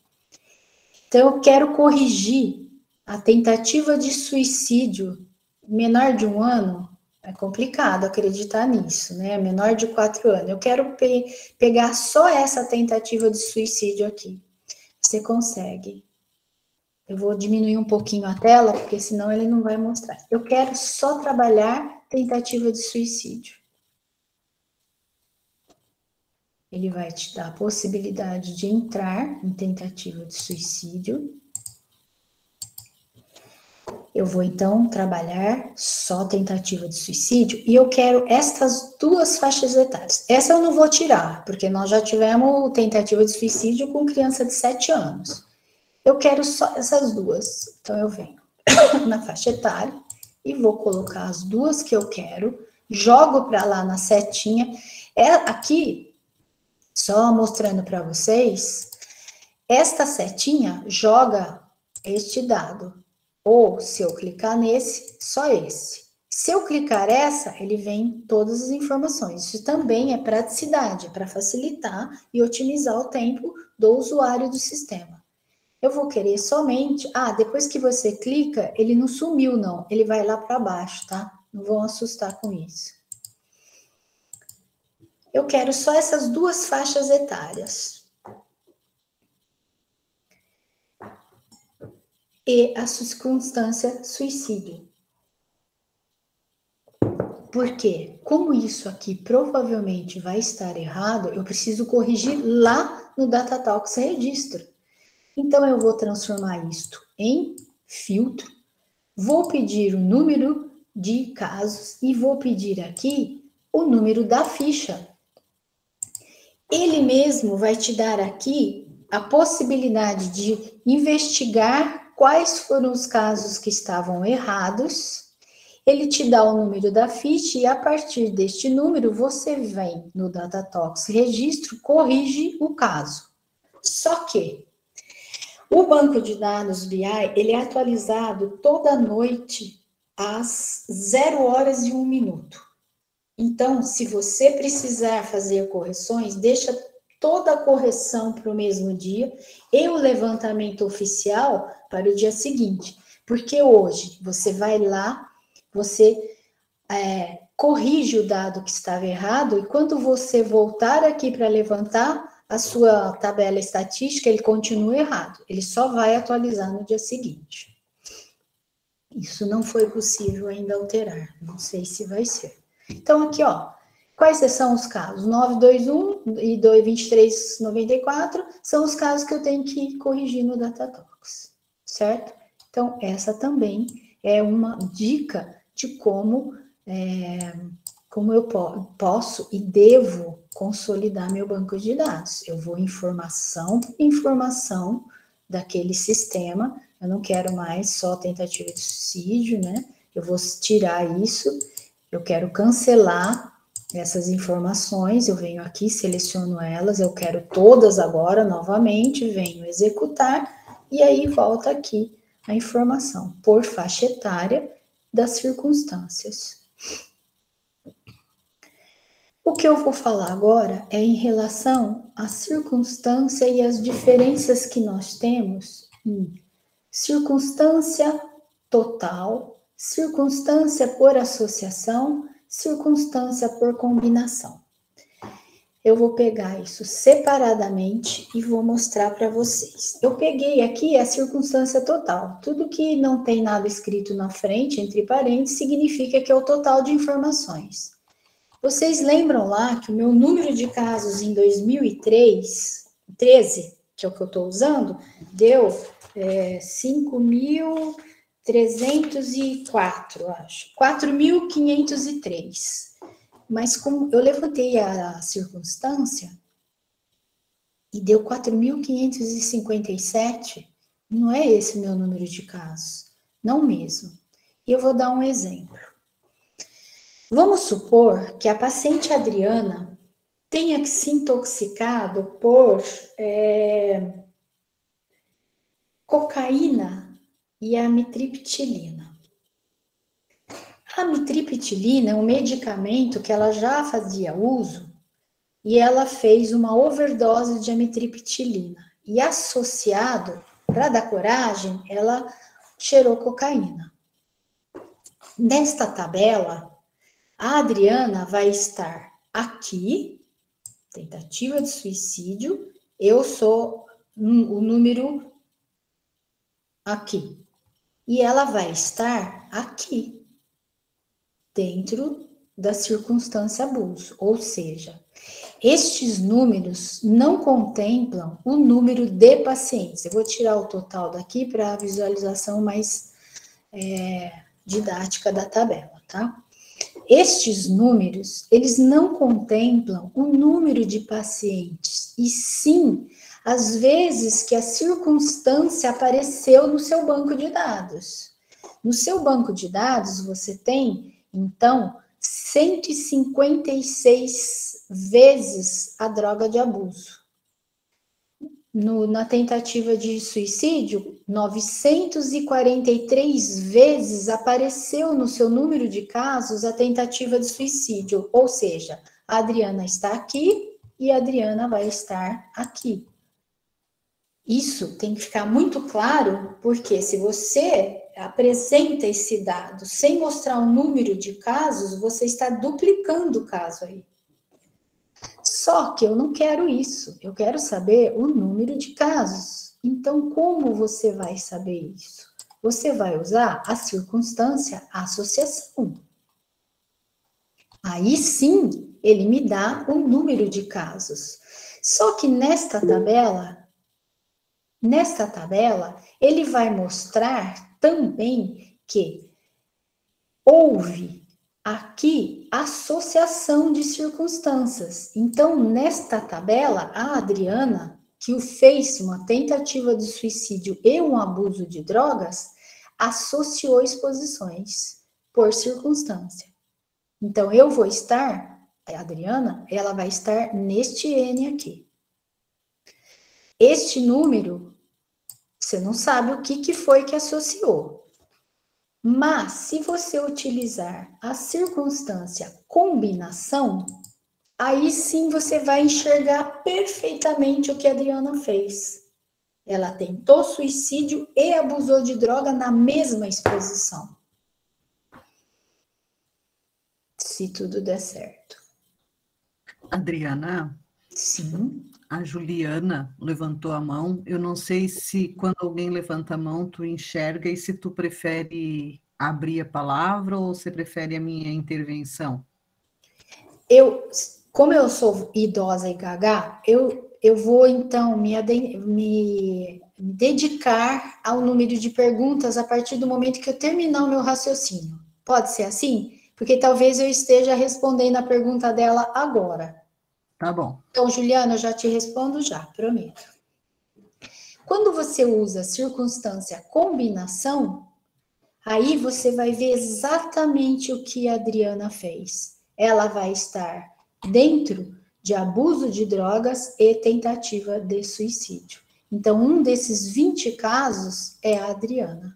Então, eu quero corrigir a tentativa de suicídio menor de 1 ano, É complicado acreditar nisso, né? Menor de 4 anos. Eu quero pegar só essa tentativa de suicídio aqui. Você consegue. Eu vou diminuir um pouquinho a tela, porque senão ele não vai mostrar. Eu quero só trabalhar tentativa de suicídio. Ele vai te dar a possibilidade de entrar em tentativa de suicídio. Eu vou, então, trabalhar só tentativa de suicídio e eu quero estas 2 faixas etárias. Essa eu não vou tirar, porque nós já tivemos tentativa de suicídio com criança de 7 anos. Eu quero só essas 2. Então, eu venho na faixa etária e vou colocar as 2 que eu quero, jogo para lá na setinha. Aqui, só mostrando para vocês, esta setinha joga este dado. Ou, se eu clicar nesse, só esse. Se eu clicar essa, ele vem todas as informações. Isso também é praticidade, é para facilitar e otimizar o tempo do usuário do sistema. Eu vou querer somente... depois que você clica, ele não sumiu, não. Ele vai lá para baixo, tá? Não vão assustar com isso. Eu quero só essas 2 faixas etárias. E a circunstância suicídio. Por quê? Como isso aqui provavelmente vai estar errado, eu preciso corrigir lá no DataTalks registro. Então, eu vou transformar isto em filtro, vou pedir o número de casos e vou pedir aqui o número da ficha. Ele mesmo vai te dar aqui a possibilidade de investigar quais foram os casos que estavam errados, ele te dá o número da ficha e a partir deste número você vem no DataTalks registro, corrige o caso. Só que o banco de dados BI, ele é atualizado toda noite às 0h01. Então, se você precisar fazer correções, deixa toda a correção para o mesmo dia e o levantamento oficial para o dia seguinte. Porque hoje você vai lá, você corrige o dado que estava errado e quando você voltar aqui para levantar a sua tabela estatística, ele continua errado. Ele só vai atualizar no dia seguinte. Isso não foi possível ainda alterar. Não sei se vai ser. Então, aqui, ó. Quais são os casos? 921 e 2394 são os casos que eu tenho que corrigir no DataTalks, certo? Então, essa também é uma dica de como eu posso e devo consolidar meu banco de dados. Eu vou informação por informação daquele sistema, eu não quero mais só tentativa de suicídio, né? Eu vou tirar isso, eu quero cancelar essas informações, eu venho aqui, seleciono elas, eu quero todas agora, novamente, venho executar, e aí volta aqui a informação, por faixa etária das circunstâncias. O que eu vou falar agora é em relação à circunstância e as diferenças que nós temos em circunstância total, circunstância por associação, circunstância por combinação. Eu vou pegar isso separadamente e vou mostrar para vocês. Eu peguei aqui a circunstância total. Tudo que não tem nada escrito na frente, entre parênteses, significa que é o total de informações. Vocês lembram lá que o meu número de casos em 2013, que é o que eu estou usando, deu 5.304, acho. 4.503. Mas como eu levantei a circunstância e deu 4.557, não é esse o meu número de casos. Não mesmo. E eu vou dar um exemplo. Vamos supor que a paciente Adriana tenha se intoxicado por cocaína e amitriptilina. A amitriptilina é um medicamento que ela já fazia uso e ela fez uma overdose de amitriptilina. E associado, para dar coragem, ela cheirou cocaína. Nesta tabela, A Adriana vai estar aqui, tentativa de suicídio, eu sou o número aqui. E ela vai estar aqui, dentro da circunstância abuso. Ou seja, estes números não contemplam o número de pacientes. Eu vou tirar o total daqui para a visualização mais didática da tabela, tá? Estes números, eles não contemplam o número de pacientes, e sim as vezes que a circunstância apareceu no seu banco de dados. No seu banco de dados, você tem, então, 156 vezes a droga de abuso. Na tentativa de suicídio, 943 vezes apareceu no seu número de casos a tentativa de suicídio, ou seja, a Adriana está aqui e a Adriana vai estar aqui. Isso tem que ficar muito claro, porque se você apresenta esse dado sem mostrar o número de casos, você está duplicando o caso aí. Só que eu não quero isso, eu quero saber o número de casos. Então, como você vai saber isso? Você vai usar a circunstância associação. Aí sim, ele me dá o número de casos. Só que nesta tabela, ele vai mostrar também que houve aqui associação de circunstâncias. Então, nesta tabela, a Adriana, que fez uma tentativa de suicídio e um abuso de drogas, associou exposições por circunstância. Então, eu vou estar, a Adriana, ela vai estar neste N aqui. Este número, você não sabe o que foi que associou. Mas, se você utilizar a circunstância combinação, aí sim você vai enxergar perfeitamente o que a Adriana fez. Ela tentou suicídio e abusou de droga na mesma exposição. Se tudo der certo. Adriana? Sim. A Juliana levantou a mão. Eu não sei se quando alguém levanta a mão, tu enxerga e se tu prefere abrir a palavra ou você prefere a minha intervenção? Como eu sou idosa e gaga, eu vou então me dedicar ao número de perguntas a partir do momento que eu terminar o meu raciocínio. Pode ser assim? Porque talvez eu esteja respondendo a pergunta dela agora. Tá bom. Então, Juliana, eu já te respondo já, prometo. Quando você usa circunstância combinação, aí você vai ver exatamente o que a Adriana fez. Ela vai estar dentro de abuso de drogas e tentativa de suicídio. Então, um desses 20 casos é a Adriana.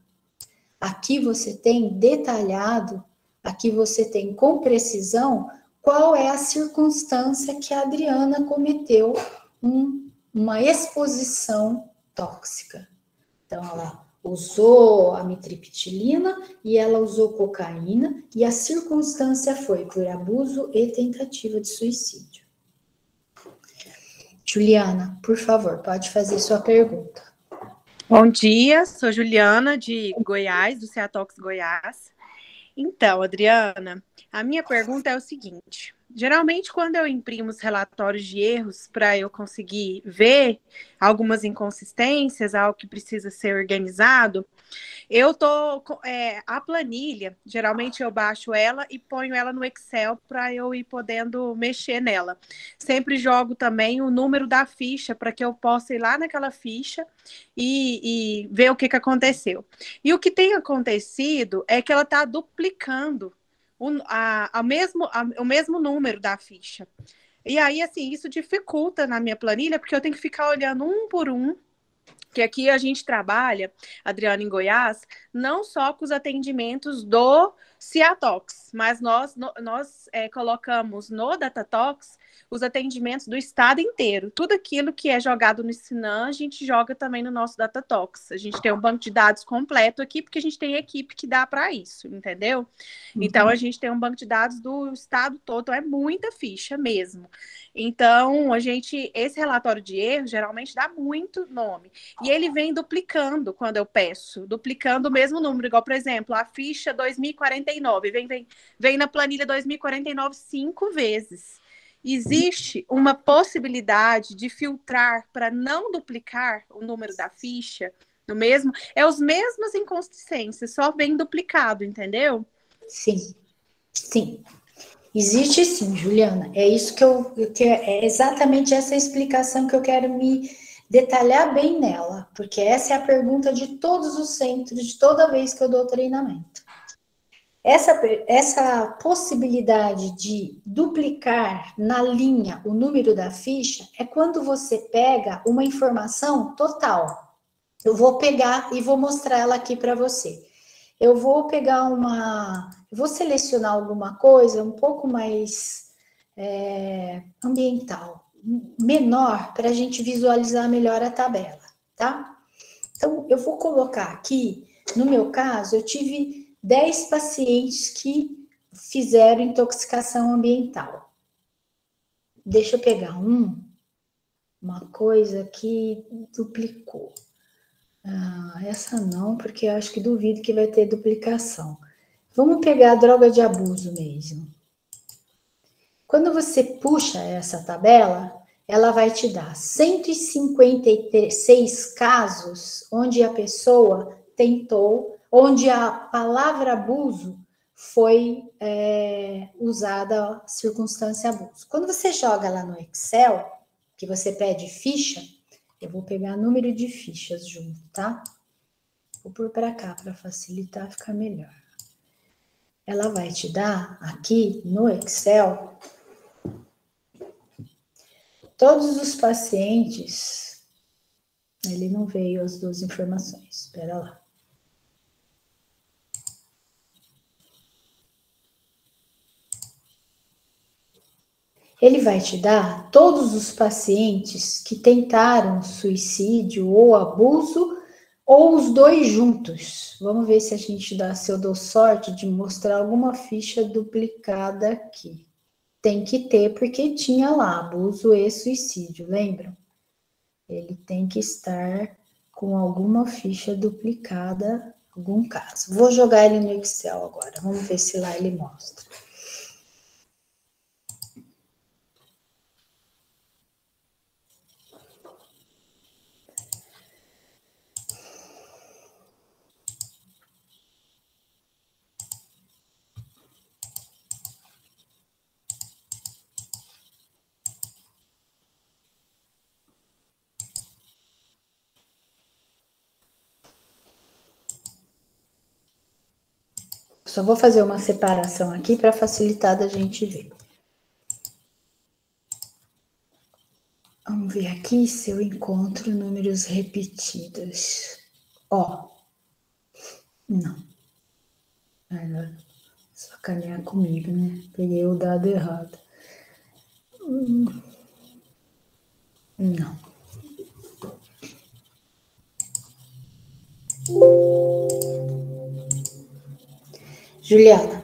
Aqui você tem detalhado, aqui você tem com precisão qual é a circunstância que a Adriana cometeu uma exposição tóxica. Então, ela usou amitriptilina e ela usou cocaína e a circunstância foi por abuso e tentativa de suicídio. Juliana, por favor, pode fazer sua pergunta. Bom dia, sou Juliana de Goiás, do Ceatox Goiás. Então, Adriana, a minha pergunta é o seguinte. Geralmente, quando eu imprimo os relatórios de erros para eu conseguir ver algumas inconsistências, algo que precisa ser organizado, a planilha, geralmente eu baixo ela e ponho ela no Excel para eu ir podendo mexer nela. Sempre jogo também o número da ficha para que eu possa ir lá naquela ficha e ver o que aconteceu. E o que tem acontecido é que ela está duplicando o mesmo número da ficha. E aí, assim, isso dificulta na minha planilha, porque eu tenho que ficar olhando um por um, que aqui a gente trabalha, Adriana, em Goiás, não só com os atendimentos do Ceatox, mas nós colocamos no Datatox os atendimentos do estado inteiro. Tudo aquilo que é jogado no Sinam, a gente joga também no nosso Datatox. A gente tem um banco de dados completo aqui, porque a gente tem equipe que dá para isso, entendeu? Então, a gente tem um banco de dados do estado todo, então é muita ficha mesmo. Então, esse relatório de erro geralmente dá muito nome. E ele vem duplicando quando eu peço, duplicando o mesmo número. Igual, por exemplo, a ficha 2049, vem na planilha 2049 5 vezes. Existe uma possibilidade de filtrar para não duplicar o número da ficha no mesmo? É os mesmas inconsistências, só vem duplicado, entendeu? Sim, sim. Existe sim, Juliana. É isso é exatamente essa explicação que eu quero me detalhar bem nela, porque essa é a pergunta de todos os centros, de toda vez que eu dou treinamento. Essa possibilidade de duplicar na linha o número da ficha é quando você pega uma informação total. Eu vou pegar e vou mostrar ela aqui para você. Eu vou pegar vou selecionar alguma coisa um pouco mais ambiental, menor, para a gente visualizar melhor a tabela, tá? Então, eu vou colocar aqui, no meu caso, eu tive 10 pacientes que fizeram intoxicação ambiental. Deixa eu pegar uma coisa que duplicou. Essa não, porque eu acho que duvido que vai ter duplicação. Vamos pegar a droga de abuso mesmo. Quando você puxa essa tabela, ela vai te dar 156 casos onde a pessoa tentou, onde a palavra abuso foi usada, a circunstância abuso. Quando você joga lá no Excel, que você pede ficha, eu vou pegar número de fichas junto, tá? Vou pôr para cá para facilitar, ficar melhor. Ela vai te dar aqui no Excel todos os pacientes. Ele não veio as duas informações. Espera lá. Ele vai te dar todos os pacientes que tentaram suicídio ou abuso, ou os dois juntos. Vamos ver se eu dou sorte de mostrar alguma ficha duplicada aqui. Tem que ter, porque tinha lá abuso e suicídio, lembram? Ele tem que estar com alguma ficha duplicada, algum caso. Vou jogar ele no Excel agora, vamos ver se lá ele mostra. Só vou fazer uma separação aqui para facilitar da gente ver. Vamos ver aqui se eu encontro números repetidos. Ó. Não. Sacanear comigo, né? Peguei o dado errado. Não. Juliana,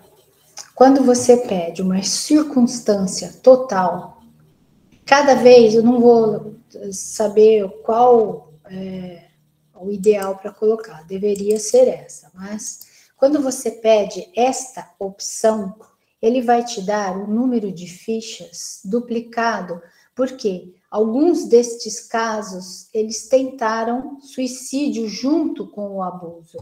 quando você pede uma circunstância total, cada vez eu não vou saber qual é o ideal para colocar, deveria ser essa, mas quando você pede esta opção, ele vai te dar o número de fichas duplicado, porque alguns destes casos, eles tentaram suicídio junto com o abuso.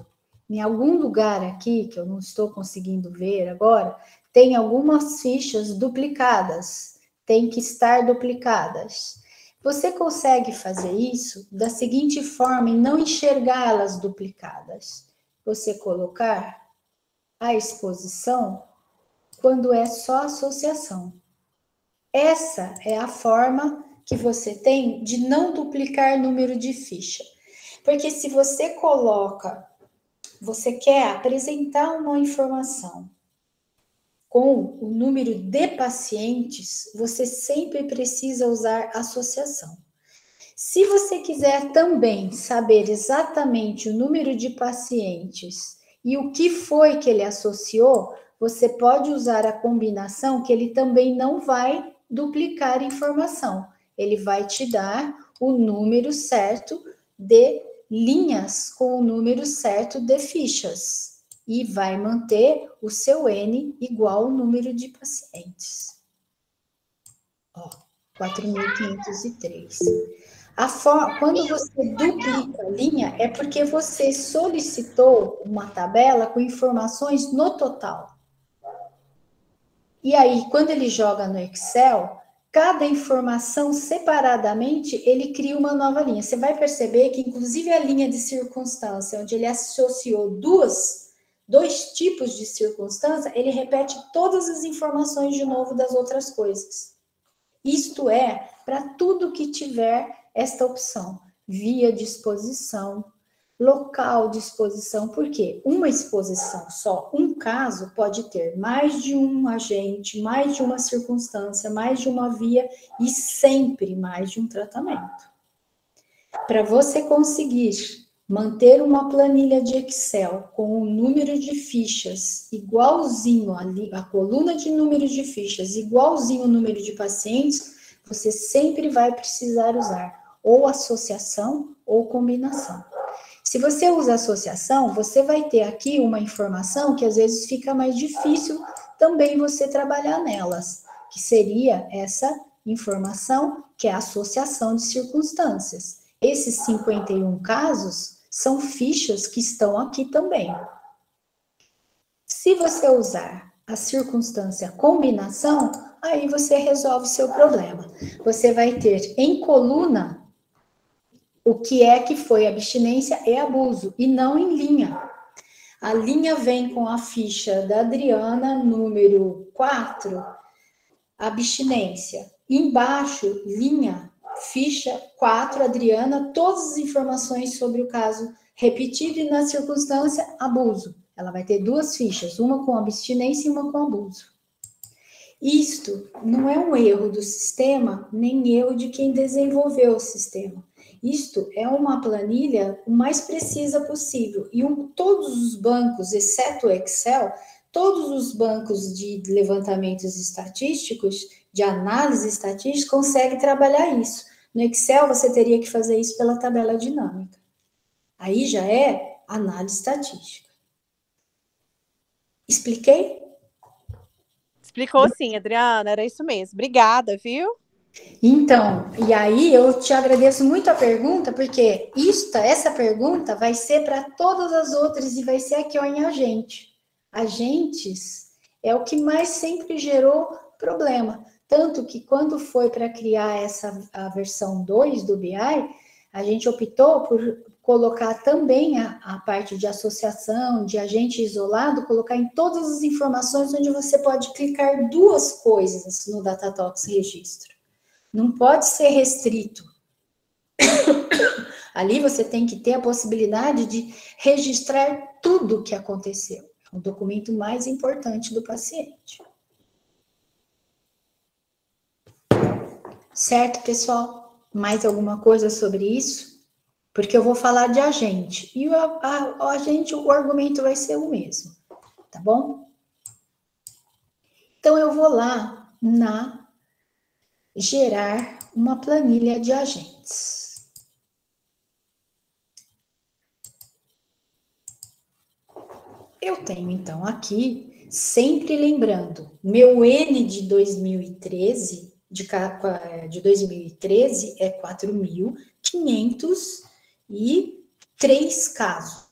Em algum lugar aqui, que eu não estou conseguindo ver agora, tem algumas fichas duplicadas, tem que estar duplicadas. Você consegue fazer isso da seguinte forma e não enxergá-las duplicadas. Você colocar a exposição quando é só associação. Essa é a forma que você tem de não duplicar número de ficha. Porque se você coloca, você quer apresentar uma informação com o número de pacientes, você sempre precisa usar associação. Se você quiser também saber exatamente o número de pacientes e o que foi que ele associou, você pode usar a combinação, que ele também não vai duplicar informação. Ele vai te dar o número certo de linhas com o número certo de fichas. E vai manter o seu N igual ao número de pacientes. Ó, 4.503. Quando você duplica a linha, é porque você solicitou uma tabela com informações no total. E aí, quando ele joga no Excel, cada informação separadamente, ele cria uma nova linha. Você vai perceber que, inclusive, a linha de circunstância, onde ele associou dois tipos de circunstância, ele repete todas as informações de novo das outras coisas. Isto é, para tudo que tiver esta opção, via de exposição, local de exposição, porque uma exposição só, um caso, pode ter mais de um agente, mais de uma circunstância, mais de uma via e sempre mais de um tratamento. Para você conseguir manter uma planilha de Excel com o número de fichas igualzinho, a coluna de número de fichas igualzinho o número de pacientes, você sempre vai precisar usar ou associação ou combinação. Se você usa associação, você vai ter aqui uma informação que às vezes fica mais difícil também você trabalhar nelas, que seria essa informação que é a associação de circunstâncias. Esses 51 casos são fichas que estão aqui também. Se você usar a circunstância combinação, aí você resolve o seu problema. Você vai ter em coluna o que é que foi abstinência e abuso, e não em linha. A linha vem com a ficha da Adriana, número 4, abstinência. Embaixo, linha, ficha 4, Adriana, todas as informações sobre o caso repetido e na circunstância, abuso. Ela vai ter duas fichas, uma com abstinência e uma com abuso. Isto não é um erro do sistema, nem erro de quem desenvolveu o sistema. Isto é uma planilha o mais precisa possível. E todos os bancos, exceto o Excel, todos os bancos de levantamentos estatísticos, de análise estatística, conseguem trabalhar isso. No Excel, você teria que fazer isso pela tabela dinâmica. Aí já é análise estatística. Expliquei? Explicou sim, Adriana, era isso mesmo. Obrigada, viu? Então, e aí eu te agradeço muito a pergunta, porque essa pergunta vai ser para todas as outras e vai ser aqui ó, em agente. Agentes é o que mais sempre gerou problema. Tanto que quando foi para criar a versão 2 do BI, a gente optou por colocar também a parte de associação, de agente isolado, colocar em todas as informações onde você pode clicar duas coisas no Datatox registro. Não pode ser restrito. Ali você tem que ter a possibilidade de registrar tudo o que aconteceu. É o documento mais importante do paciente. Certo, pessoal? Mais alguma coisa sobre isso? Porque eu vou falar de agente. E o agente, o argumento vai ser o mesmo. Tá bom? Então, eu vou lá gerar uma planilha de agentes. Eu tenho, então, aqui, sempre lembrando, meu N de 2013, de 2013 é 4.503 casos.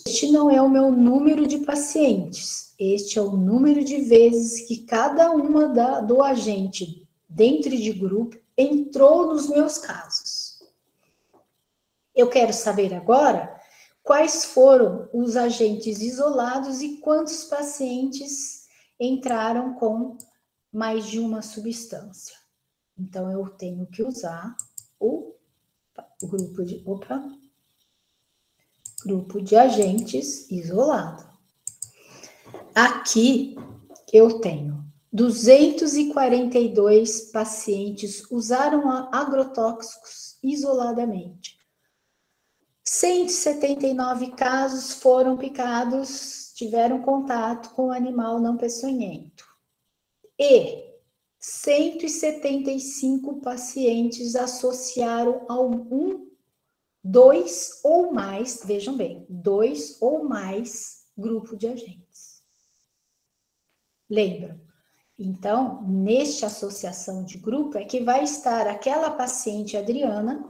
Este não é o meu número de pacientes, este é o número de vezes que cada uma do agente dentro de grupo entrou nos meus casos. Eu quero saber agora quais foram os agentes isolados e quantos pacientes entraram com mais de uma substância. Então, eu tenho que usar o grupo de... grupo de agentes isolado. Aqui eu tenho 242 pacientes usaram agrotóxicos isoladamente. 179 casos foram picados, tiveram contato com animal não peçonhento. E 175 pacientes associaram a dois ou mais, vejam bem, 2 ou mais grupo de agentes. Lembram? Então, nesta associação de grupo é que vai estar aquela paciente Adriana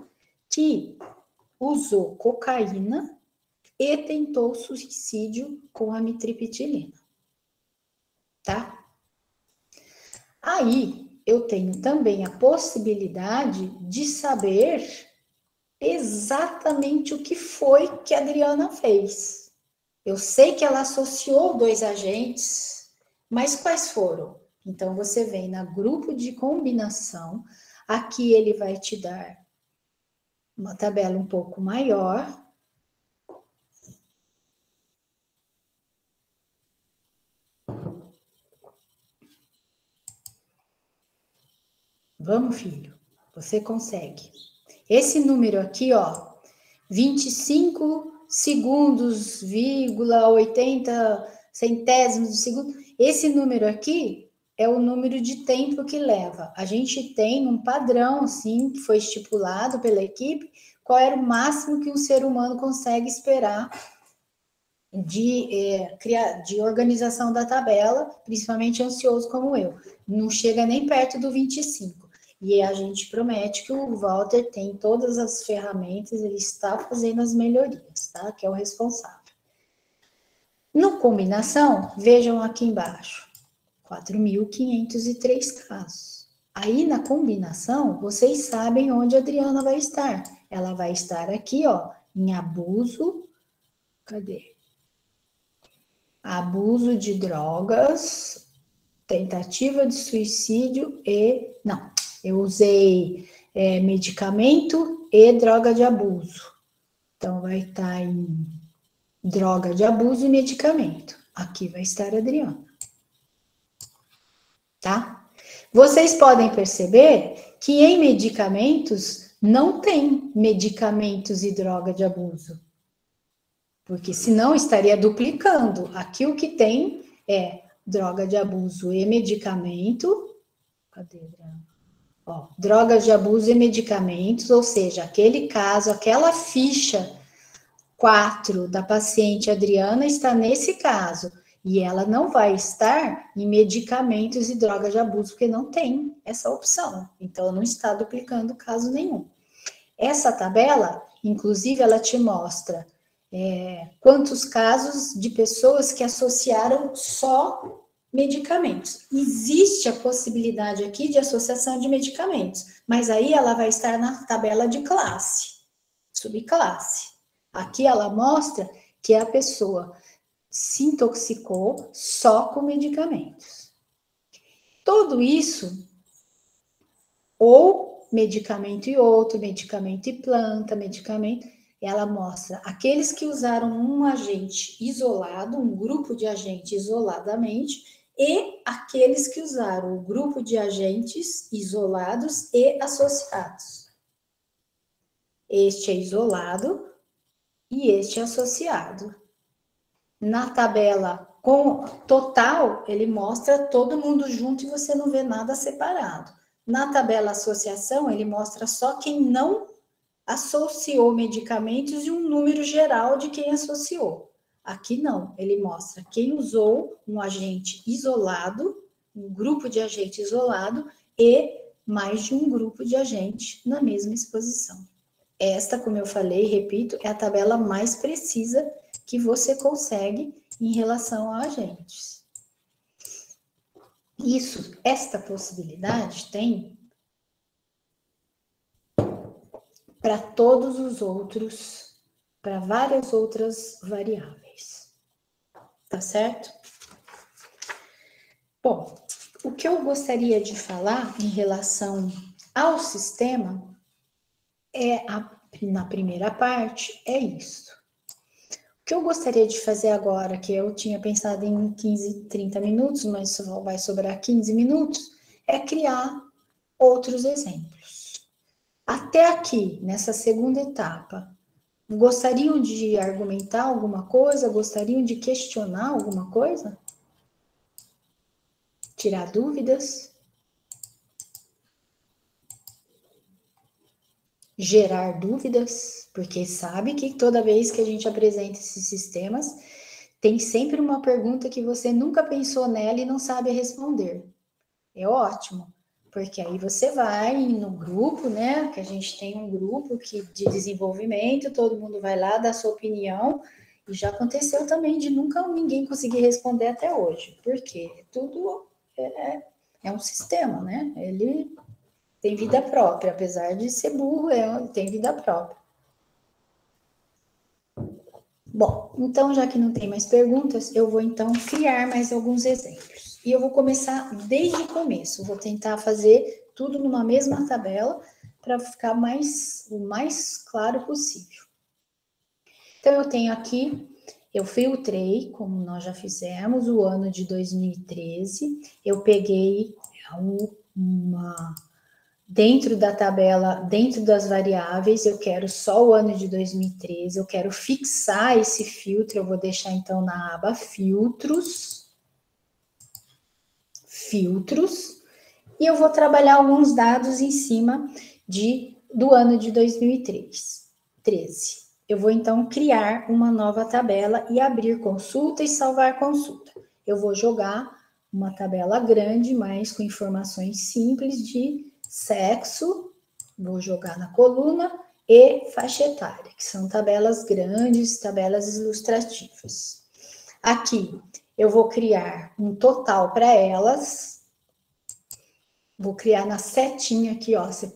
que usou cocaína e tentou suicídio com amitriptilina. Tá? Aí, eu tenho também a possibilidade de saber exatamente o que foi que a Adriana fez. Eu sei que ela associou 2 agentes, mas quais foram? Então, você vem na grupo de combinação, aqui ele vai te dar uma tabela um pouco maior. Vamos, filho, você consegue. Esse número aqui, ó, 25 segundos, 80 centésimos de segundo, esse número aqui é o número de tempo que leva. A gente tem um padrão, assim, que foi estipulado pela equipe, qual era o máximo que um ser humano consegue esperar de organização da tabela, principalmente ansioso como eu. Não chega nem perto do 25. E a gente promete que o Walter tem todas as ferramentas, ele está fazendo as melhorias, tá? Que é o responsável. No combinação, vejam aqui embaixo, 4.503 casos. Aí, na combinação, vocês sabem onde a Adriana vai estar. Ela vai estar aqui, ó, em abuso. Cadê? Abuso de drogas, tentativa de suicídio e... Não, eu usei medicamento e droga de abuso. Então, vai estar em droga de abuso e medicamento. Aqui vai estar a Adriana. Tá? Vocês podem perceber que em medicamentos não tem medicamentos e droga de abuso. Porque senão estaria duplicando. Aqui o que tem é droga de abuso e medicamento. Cadê, Adriana? Ó, drogas de abuso e medicamentos, ou seja, aquele caso, aquela ficha 4 da paciente Adriana está nesse caso. E ela não vai estar em medicamentos e drogas de abuso, porque não tem essa opção. Então, não está duplicando caso nenhum. Essa tabela, inclusive, ela te mostra quantos casos de pessoas que associaram só medicamentos. Existe a possibilidade aqui de associação de medicamentos, mas aí ela vai estar na tabela de classe, subclasse. Aqui ela mostra que a pessoa se intoxicou só com medicamentos. Tudo isso, ou medicamento e outro, medicamento e planta, medicamento, ela mostra aqueles que usaram um agente isolado, um grupo de agentes isoladamente, e aqueles que usaram o grupo de agentes isolados e associados. Este é isolado e este é associado. Na tabela com total, ele mostra todo mundo junto e você não vê nada separado. Na tabela associação, ele mostra só quem não associou medicamentos e um número geral de quem associou. Aqui não, ele mostra quem usou um agente isolado, um grupo de agente isolado e mais de um grupo de agente na mesma exposição. Esta, como eu falei, repito, é a tabela mais precisa que você consegue em relação a agentes. Esta possibilidade tem para todos os outros, para várias outras variáveis. Tá certo? Bom, o que eu gostaria de falar em relação ao sistema na primeira parte é isso. que eu gostaria de fazer agora, que eu tinha pensado em 15, 30 minutos, mas só vai sobrar 15 minutos, é criar outros exemplos. Até aqui, nessa segunda etapa, gostariam de argumentar alguma coisa? Gostariam de questionar alguma coisa? Tirar dúvidas? Gerar dúvidas? Porque sabe que toda vez que a gente apresenta esses sistemas, tem sempre uma pergunta que você nunca pensou nela e não sabe responder. É ótimo, porque aí você vai no grupo, né? Que a gente tem um grupo de desenvolvimento, todo mundo vai lá dar sua opinião, e já aconteceu também de nunca ninguém conseguir responder até hoje, porque tudo é um sistema, né? Ele tem vida própria, apesar de ser burro, tem vida própria. Bom, então, já que não tem mais perguntas, eu vou então criar mais alguns exemplos. E eu vou começar desde o começo. Vou tentar fazer tudo numa mesma tabela para ficar o mais claro possível. Então, eu tenho aqui, eu filtrei, como nós já fizemos, o ano de 2013. Eu peguei dentro da tabela, dentro das variáveis, eu quero só o ano de 2013, eu quero fixar esse filtro, eu vou deixar então na aba filtros, e eu vou trabalhar alguns dados em cima do ano de 2013. Eu vou então criar uma nova tabela e abrir consulta e salvar consulta. Eu vou jogar uma tabela grande, mas com informações simples de sexo, vou jogar na coluna, e faixa etária, que são tabelas grandes, tabelas ilustrativas. Aqui, eu vou criar um total para elas, vou criar na setinha aqui, ó, você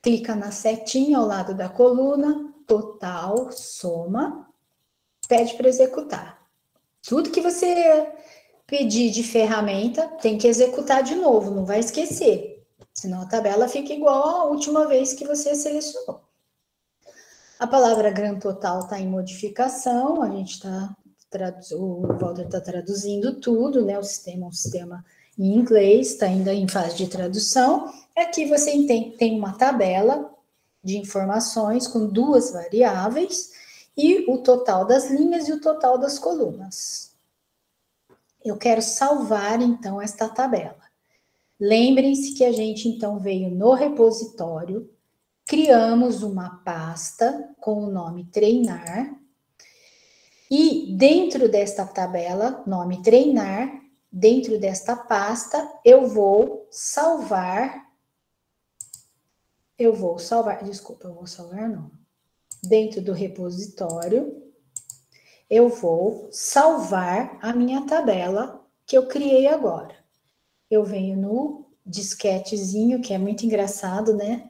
clica na setinha ao lado da coluna, total, soma, pede para executar. Tudo que você pedir de ferramenta, tem que executar de novo, não vai esquecer. Senão a tabela fica igual à última vez que você selecionou. A palavra grand total está em modificação, a gente o Walter está traduzindo tudo, né? O sistema é um sistema em inglês, está ainda em fase de tradução. Aqui você tem uma tabela de informações com duas variáveis e o total das linhas e o total das colunas. Eu quero salvar, então, esta tabela. Lembrem-se que a gente, então, veio no repositório, criamos uma pasta com o nome treinar, e dentro desta tabela, nome treinar, dentro desta pasta, eu vou salvar não. Dentro do repositório, eu vou salvar a minha tabela que eu criei agora. Eu venho no disquetezinho, que é muito engraçado, né?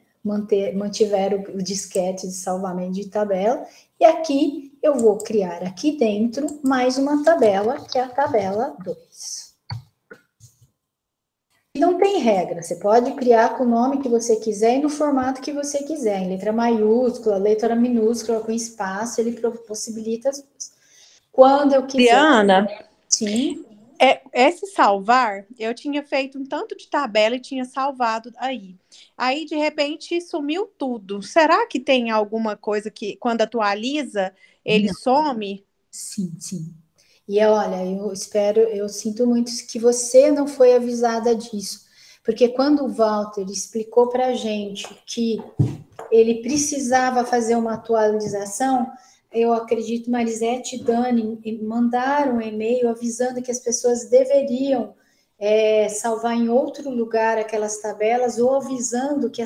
Mantiveram o disquete de salvamento de tabela. E aqui, eu vou criar aqui dentro mais uma tabela, que é a tabela 2. Não tem regra, você pode criar com o nome que você quiser e no formato que você quiser, em letra maiúscula, letra minúscula, com espaço, ele possibilita as coisas. Quando eu quiser... Diana, sim. Esse salvar, eu tinha feito um tanto de tabela e tinha salvado aí. Aí, de repente, sumiu tudo. Será que tem alguma coisa que, quando atualiza, ele some? Sim, sim. E olha, eu sinto muito que você não foi avisada disso. Porque quando o Walter explicou para a gente que ele precisava fazer uma atualização, eu acredito Marisete e Dani mandaram um e-mail avisando que as pessoas deveriam salvar em outro lugar aquelas tabelas, ou avisando que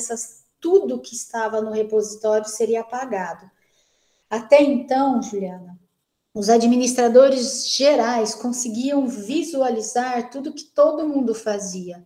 tudo que estava no repositório seria apagado. Até então, Juliana, os administradores gerais conseguiam visualizar tudo que todo mundo fazia.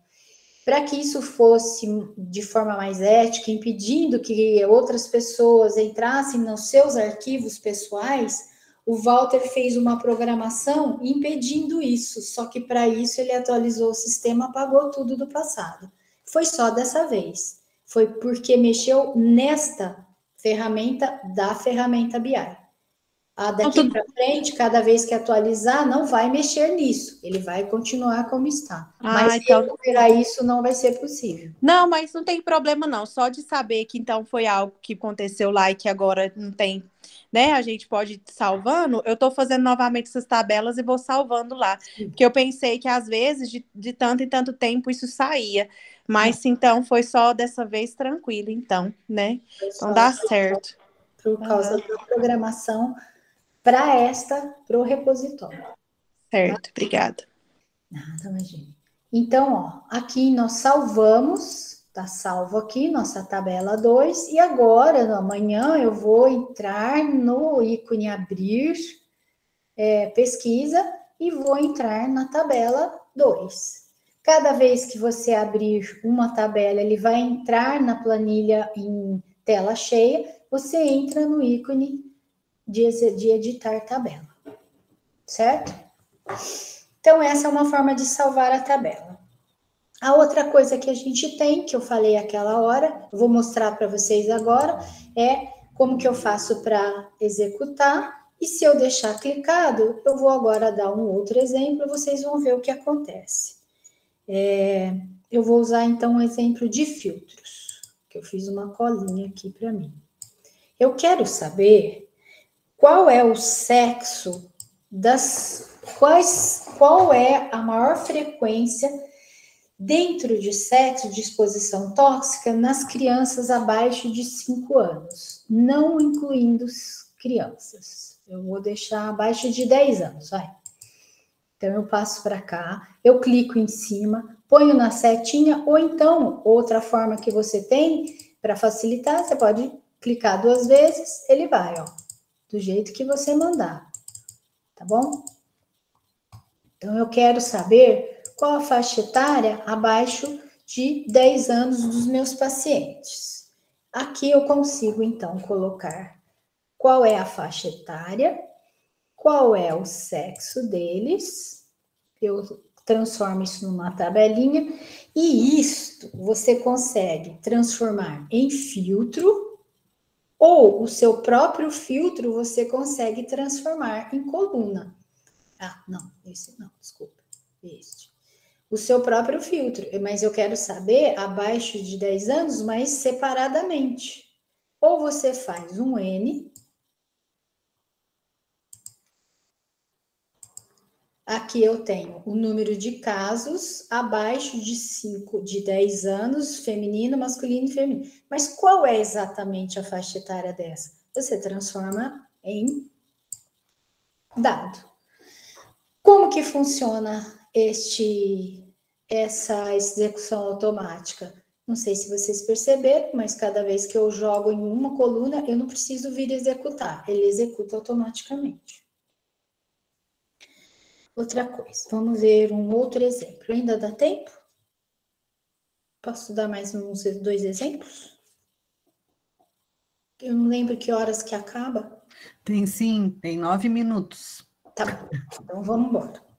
Para que isso fosse de forma mais ética, impedindo que outras pessoas entrassem nos seus arquivos pessoais, o Walter fez uma programação impedindo isso, só que para isso ele atualizou o sistema, apagou tudo do passado. Foi só dessa vez, foi porque mexeu nesta ferramenta da ferramenta BI. Daqui para frente, cada vez que atualizar, não vai mexer nisso. Ele vai continuar como está. Mas então... recuperar isso não vai ser possível. Não, mas não tem problema não. Só de saber que então foi algo que aconteceu lá e que agora não tem, né? A gente pode ir salvando. Eu estou fazendo novamente essas tabelas e vou salvando lá. Porque eu pensei que às vezes, de tanto em tanto tempo, isso saía. Mas então foi só dessa vez tranquilo, então, né? Então dá certo. Por causa da programação para o repositório. Certo, tá? Obrigada. Nada, imagina. Então, ó, aqui nós salvamos, tá salvo aqui, nossa tabela 2, e agora, no amanhã, eu vou entrar no ícone abrir pesquisa e vou entrar na tabela 2. Cada vez que você abrir uma tabela, ele vai entrar na planilha em tela cheia, você entra no ícone de editar tabela, certo? Então, essa é uma forma de salvar a tabela. A outra coisa que a gente tem, que eu falei aquela hora, eu vou mostrar para vocês agora, é como que eu faço para executar. E se eu deixar clicado, eu vou agora dar um outro exemplo, vocês vão ver o que acontece. Eu vou usar, então, um exemplo de filtros, que eu fiz uma colinha aqui para mim. Eu quero saber qual é o sexo qual é a maior frequência dentro de sexo de exposição tóxica nas crianças abaixo de 5 anos, não incluindo crianças. Eu vou deixar abaixo de 10 anos, vai. Então, eu passo para cá, eu clico em cima, ponho na setinha, ou então, outra forma que você tem para facilitar, você pode clicar 2 vezes, ele vai, ó, do jeito que você mandar, tá bom? Então, eu quero saber qual a faixa etária abaixo de 10 anos dos meus pacientes. Aqui eu consigo, então, colocar qual é a faixa etária, qual é o sexo deles, eu transformo isso numa tabelinha, e isto você consegue transformar em filtro, ou o seu próprio filtro você consegue transformar em coluna. Não, esse não, desculpa, este. O seu próprio filtro, mas eu quero saber abaixo de 10 anos, mas separadamente. Ou você faz um N, aqui eu tenho o número de casos abaixo de 10 anos, feminino, masculino e feminino. Mas qual é exatamente a faixa etária dessa? Você transforma em dado. Como que funciona essa execução automática? Não sei se vocês perceberam, mas cada vez que eu jogo em uma coluna, eu não preciso vir executar, ele executa automaticamente. Outra coisa, vamos ver um outro exemplo. Ainda dá tempo? Posso dar mais uns 2 exemplos? Eu não lembro que horas que acaba. Tem sim, tem 9 minutos. Tá bom, então vamos embora.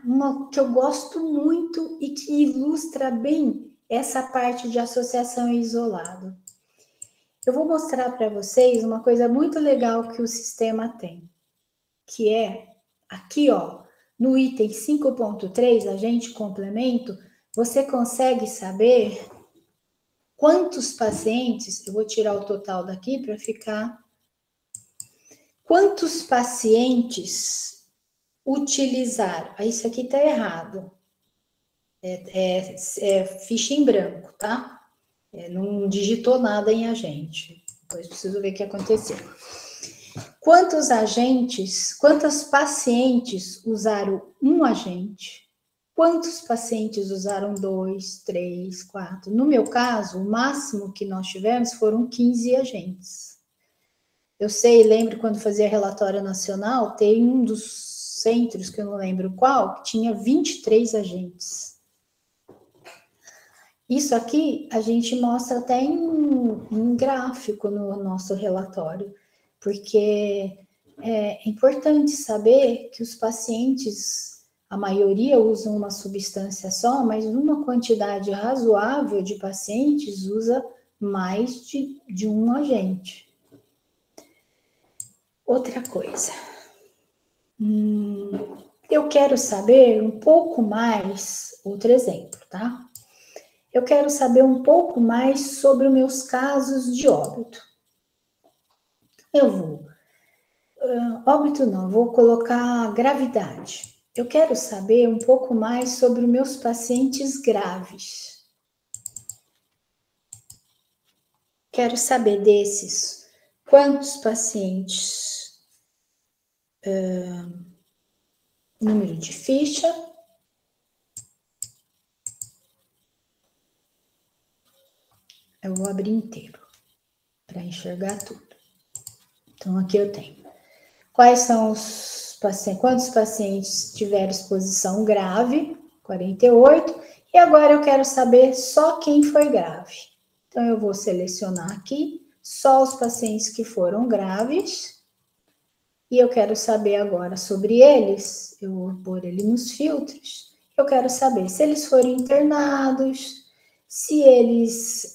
Uma que eu gosto muito e que ilustra bem essa parte de associação e isolado. Eu vou mostrar para vocês uma coisa muito legal que o sistema tem, que é aqui, ó, no item 5.3, agente complemento, você consegue saber quantos pacientes, eu vou tirar o total daqui para ficar, quantos pacientes utilizar. Isso aqui tá errado. É ficha em branco, tá? Não digitou nada em agente. Depois preciso ver o que aconteceu. Quantos pacientes usaram um agente? Quantos pacientes usaram 2, 3, 4? No meu caso, o máximo que nós tivemos foram 15 agentes. Eu lembro quando fazia relatório nacional, tem um dos centros, que eu não lembro qual, que tinha 23 agentes. Isso aqui a gente mostra até em gráfico no nosso relatório, porque é importante saber que os pacientes, a maioria usam uma substância só, mas uma quantidade razoável de pacientes usa mais de um agente. Outra coisa. Eu quero saber um pouco mais, outro exemplo, tá? Eu quero saber um pouco mais sobre os meus casos de óbito. Eu vou... óbito não, vou colocar gravidade. Eu quero saber um pouco mais sobre os meus pacientes graves. Quero saber desses, quantos pacientes, número de ficha, eu vou abrir inteiro para enxergar tudo. Então, aqui eu tenho. Quais são os pacientes, quantos pacientes tiveram exposição grave? 48. E agora eu quero saber só quem foi grave. Então, eu vou selecionar aqui só os pacientes que foram graves. E eu quero saber agora sobre eles. Eu vou pôr ele nos filtros. Eu quero saber se eles foram internados, se eles...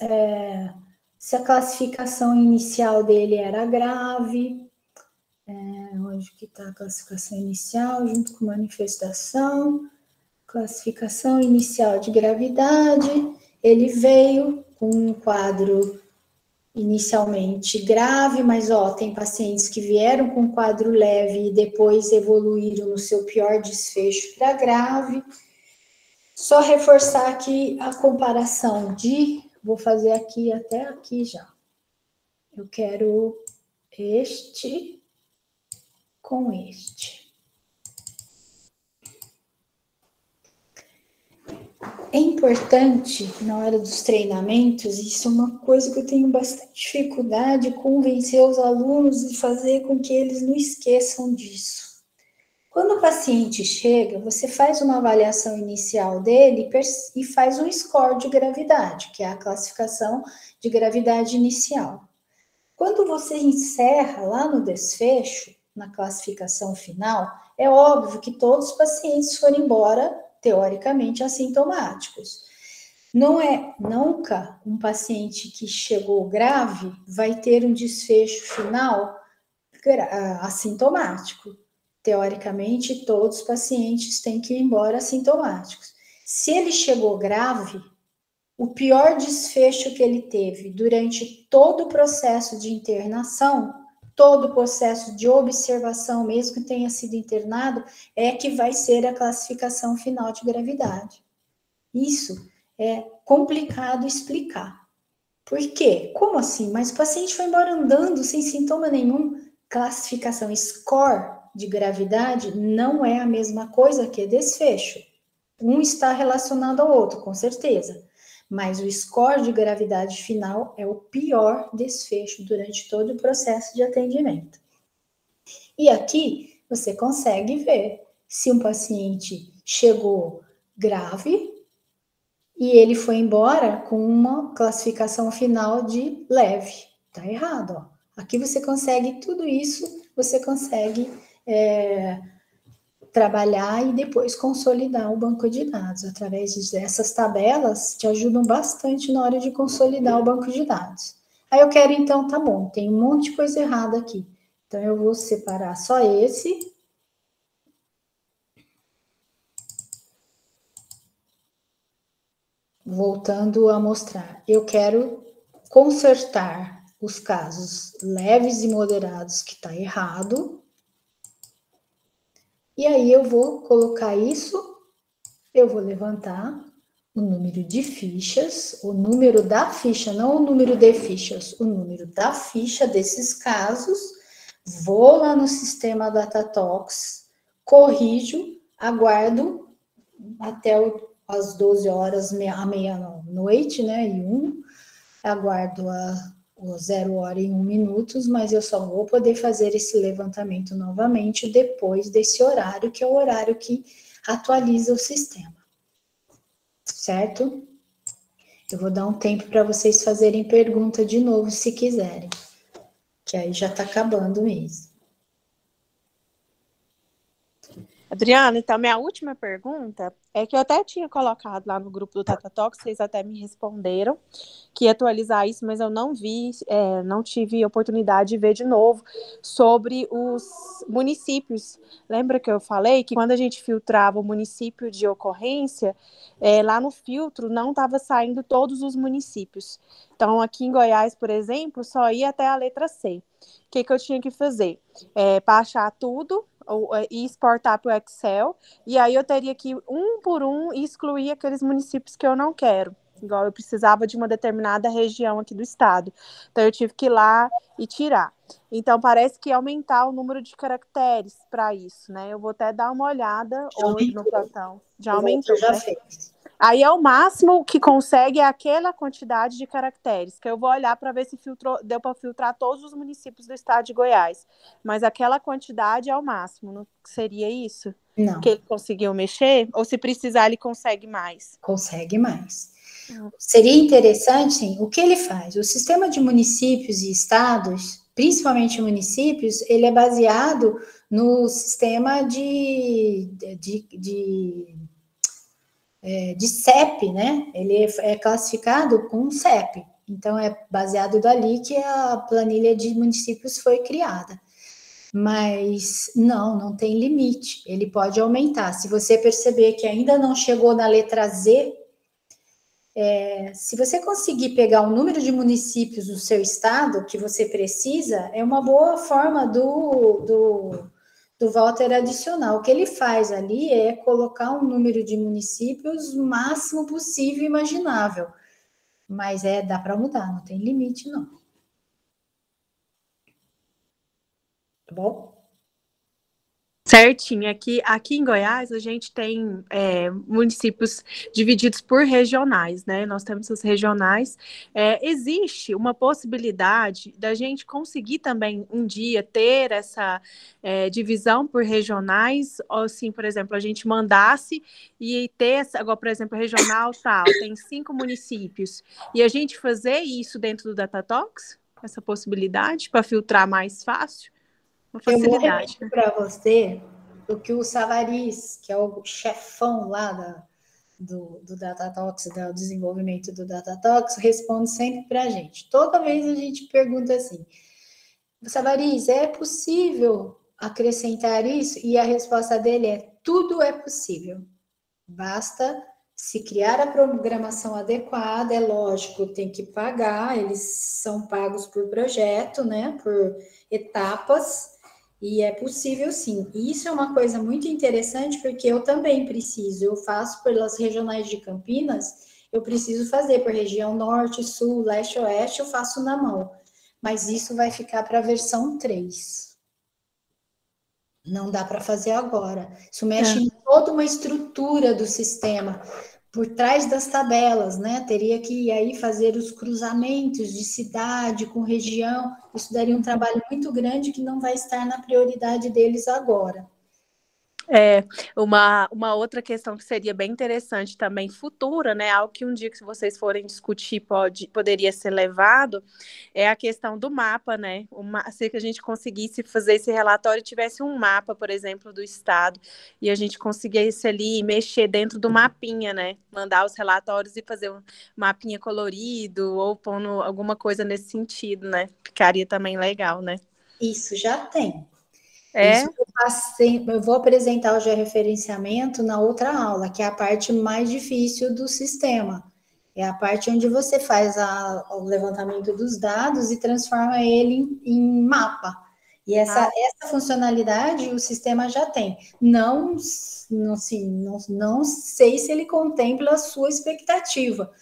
se a classificação inicial dele era grave, onde que está a classificação inicial, junto com manifestação, classificação inicial de gravidade, ele veio com um quadro inicialmente grave, mas tem pacientes que vieram com quadro leve e depois evoluíram no seu pior desfecho para grave. Só reforçar aqui a comparação vou fazer aqui até aqui já. Eu quero este com este. É importante, na hora dos treinamentos, isso é uma coisa que eu tenho bastante dificuldade, convencer os alunos e fazer com que eles não esqueçam disso. Quando o paciente chega, você faz uma avaliação inicial dele e faz um score de gravidade, que é a classificação de gravidade inicial. Quando você encerra lá no desfecho, na classificação final, é óbvio que todos os pacientes foram embora, teoricamente, assintomáticos. Não é nunca um paciente que chegou grave vai ter um desfecho final assintomático. Teoricamente, todos os pacientes têm que ir embora assintomáticos. Se ele chegou grave, o pior desfecho que ele teve durante todo o processo de internação, todo o processo de observação, mesmo que tenha sido internado, é que vai ser a classificação final de gravidade. Isso é complicado explicar. Por quê? Como assim? Mas o paciente foi embora andando sem sintoma nenhum. Classificação score de gravidade não é a mesma coisa que desfecho. Um está relacionado ao outro, com certeza. Mas o score de gravidade final é o pior desfecho durante todo o processo de atendimento. E aqui você consegue ver se um paciente chegou grave e ele foi embora com uma classificação final de leve. Tá errado, ó. Aqui você consegue tudo isso, você consegue trabalhar e depois consolidar o banco de dados. Através dessas tabelas, te ajudam bastante na hora de consolidar o banco de dados. Aí eu quero, então, tá bom, tem um monte de coisa errada aqui. Então, eu vou separar só esse. Voltando a mostrar, eu quero consertar os casos leves e moderados que está errado. E aí eu vou colocar isso, eu vou levantar o número de fichas, o número da ficha, não o número de fichas, o número da ficha desses casos, vou lá no sistema Datatox, corrijo, aguardo até às 12 horas, à meia-noite, né, e 1, aguardo a 0 hora e 1 minuto, mas eu só vou poder fazer esse levantamento novamente depois desse horário, que é o horário que atualiza o sistema. Certo? Eu vou dar um tempo para vocês fazerem pergunta de novo, se quiserem, que aí já está acabando mesmo. Adriana, então minha última pergunta é que eu até tinha colocado lá no grupo do Tata Talks, vocês até me responderam que ia atualizar isso, mas eu não vi, não tive oportunidade de ver de novo sobre os municípios. Lembra que eu falei que quando a gente filtrava o município de ocorrência, lá no filtro não estava saindo todos os municípios. Então, aqui em Goiás, por exemplo, só ia até a letra C. O que eu tinha que fazer? Baixar tudo e exportar para o Excel, e aí eu teria que, um por um, excluir aqueles municípios que eu não quero. Igual eu precisava de uma determinada região aqui do estado. Então, eu tive que ir lá e tirar. Então, parece que aumentar o número de caracteres para isso, né? Eu vou até dar uma olhada hoje no plantão. Já aumentou, já né? fez. Aí é o máximo que consegue aquela quantidade de caracteres, que eu vou olhar para ver se deu para filtrar todos os municípios do estado de Goiás. Mas aquela quantidade é o máximo, não seria isso? Não. Que ele conseguiu mexer? Ou se precisar, ele consegue mais? Consegue mais. Seria interessante, o que ele faz? O sistema de municípios e estados, principalmente municípios, ele é baseado no sistema de CEP, né? Ele é classificado com CEP. Então, é baseado dali que a planilha de municípios foi criada. Mas não tem limite. Ele pode aumentar. Se você perceber que ainda não chegou na letra Z, se você conseguir pegar o número de municípios do seu estado que você precisa, é uma boa forma do Walter adicional. O que ele faz ali é colocar um número de municípios o máximo possível imaginável. Mas dá para mudar, não tem limite, não. Tá bom? Certinho. Aqui em Goiás, a gente tem municípios divididos por regionais, né? Nós temos os regionais. Existe uma possibilidade da gente conseguir também um dia ter essa divisão por regionais, ou assim, por exemplo, a gente mandasse e ter, agora, por exemplo, regional tal, tem 5 municípios, e a gente fazer isso dentro do Datatalks, essa possibilidade, para filtrar mais fácil. Uma facilidade. Eu vou para você o que o Savariz, que é o chefão lá do Datatalks, do desenvolvimento do Datatalks, responde sempre para a gente. Toda vez a gente pergunta assim, Savariz, é possível acrescentar isso? E a resposta dele é, tudo é possível. Basta se criar a programação adequada, é lógico, tem que pagar, eles são pagos por projeto, né, por etapas, e é possível sim. E isso é uma coisa muito interessante, porque eu também preciso, eu faço pelas regionais de Campinas, eu preciso fazer por região norte, sul, leste, oeste, eu faço na mão. Mas isso vai ficar para a versão 3. Não dá para fazer agora. Isso mexe em toda uma estrutura do sistema, por trás das tabelas, né? Teria que aí fazer os cruzamentos de cidade com região. Isso daria um trabalho muito grande que não vai estar na prioridade deles agora. Uma outra questão que seria bem interessante também, futura, né? Algo que um dia que vocês forem discutir poderia ser levado, é a questão do mapa, né? Se a gente conseguisse fazer esse relatório e tivesse um mapa, por exemplo, do estado, e a gente conseguisse ali mexer dentro do mapinha, né? Mandar os relatórios e fazer um mapinha colorido, ou pondo alguma coisa nesse sentido, né? Ficaria também legal, né? Isso já tem. Isso eu vou apresentar o georreferenciamento na outra aula, que é a parte mais difícil do sistema. É a parte onde você faz o levantamento dos dados e transforma ele em mapa. E essa funcionalidade o sistema já tem. Não sei se ele contempla a sua expectativa,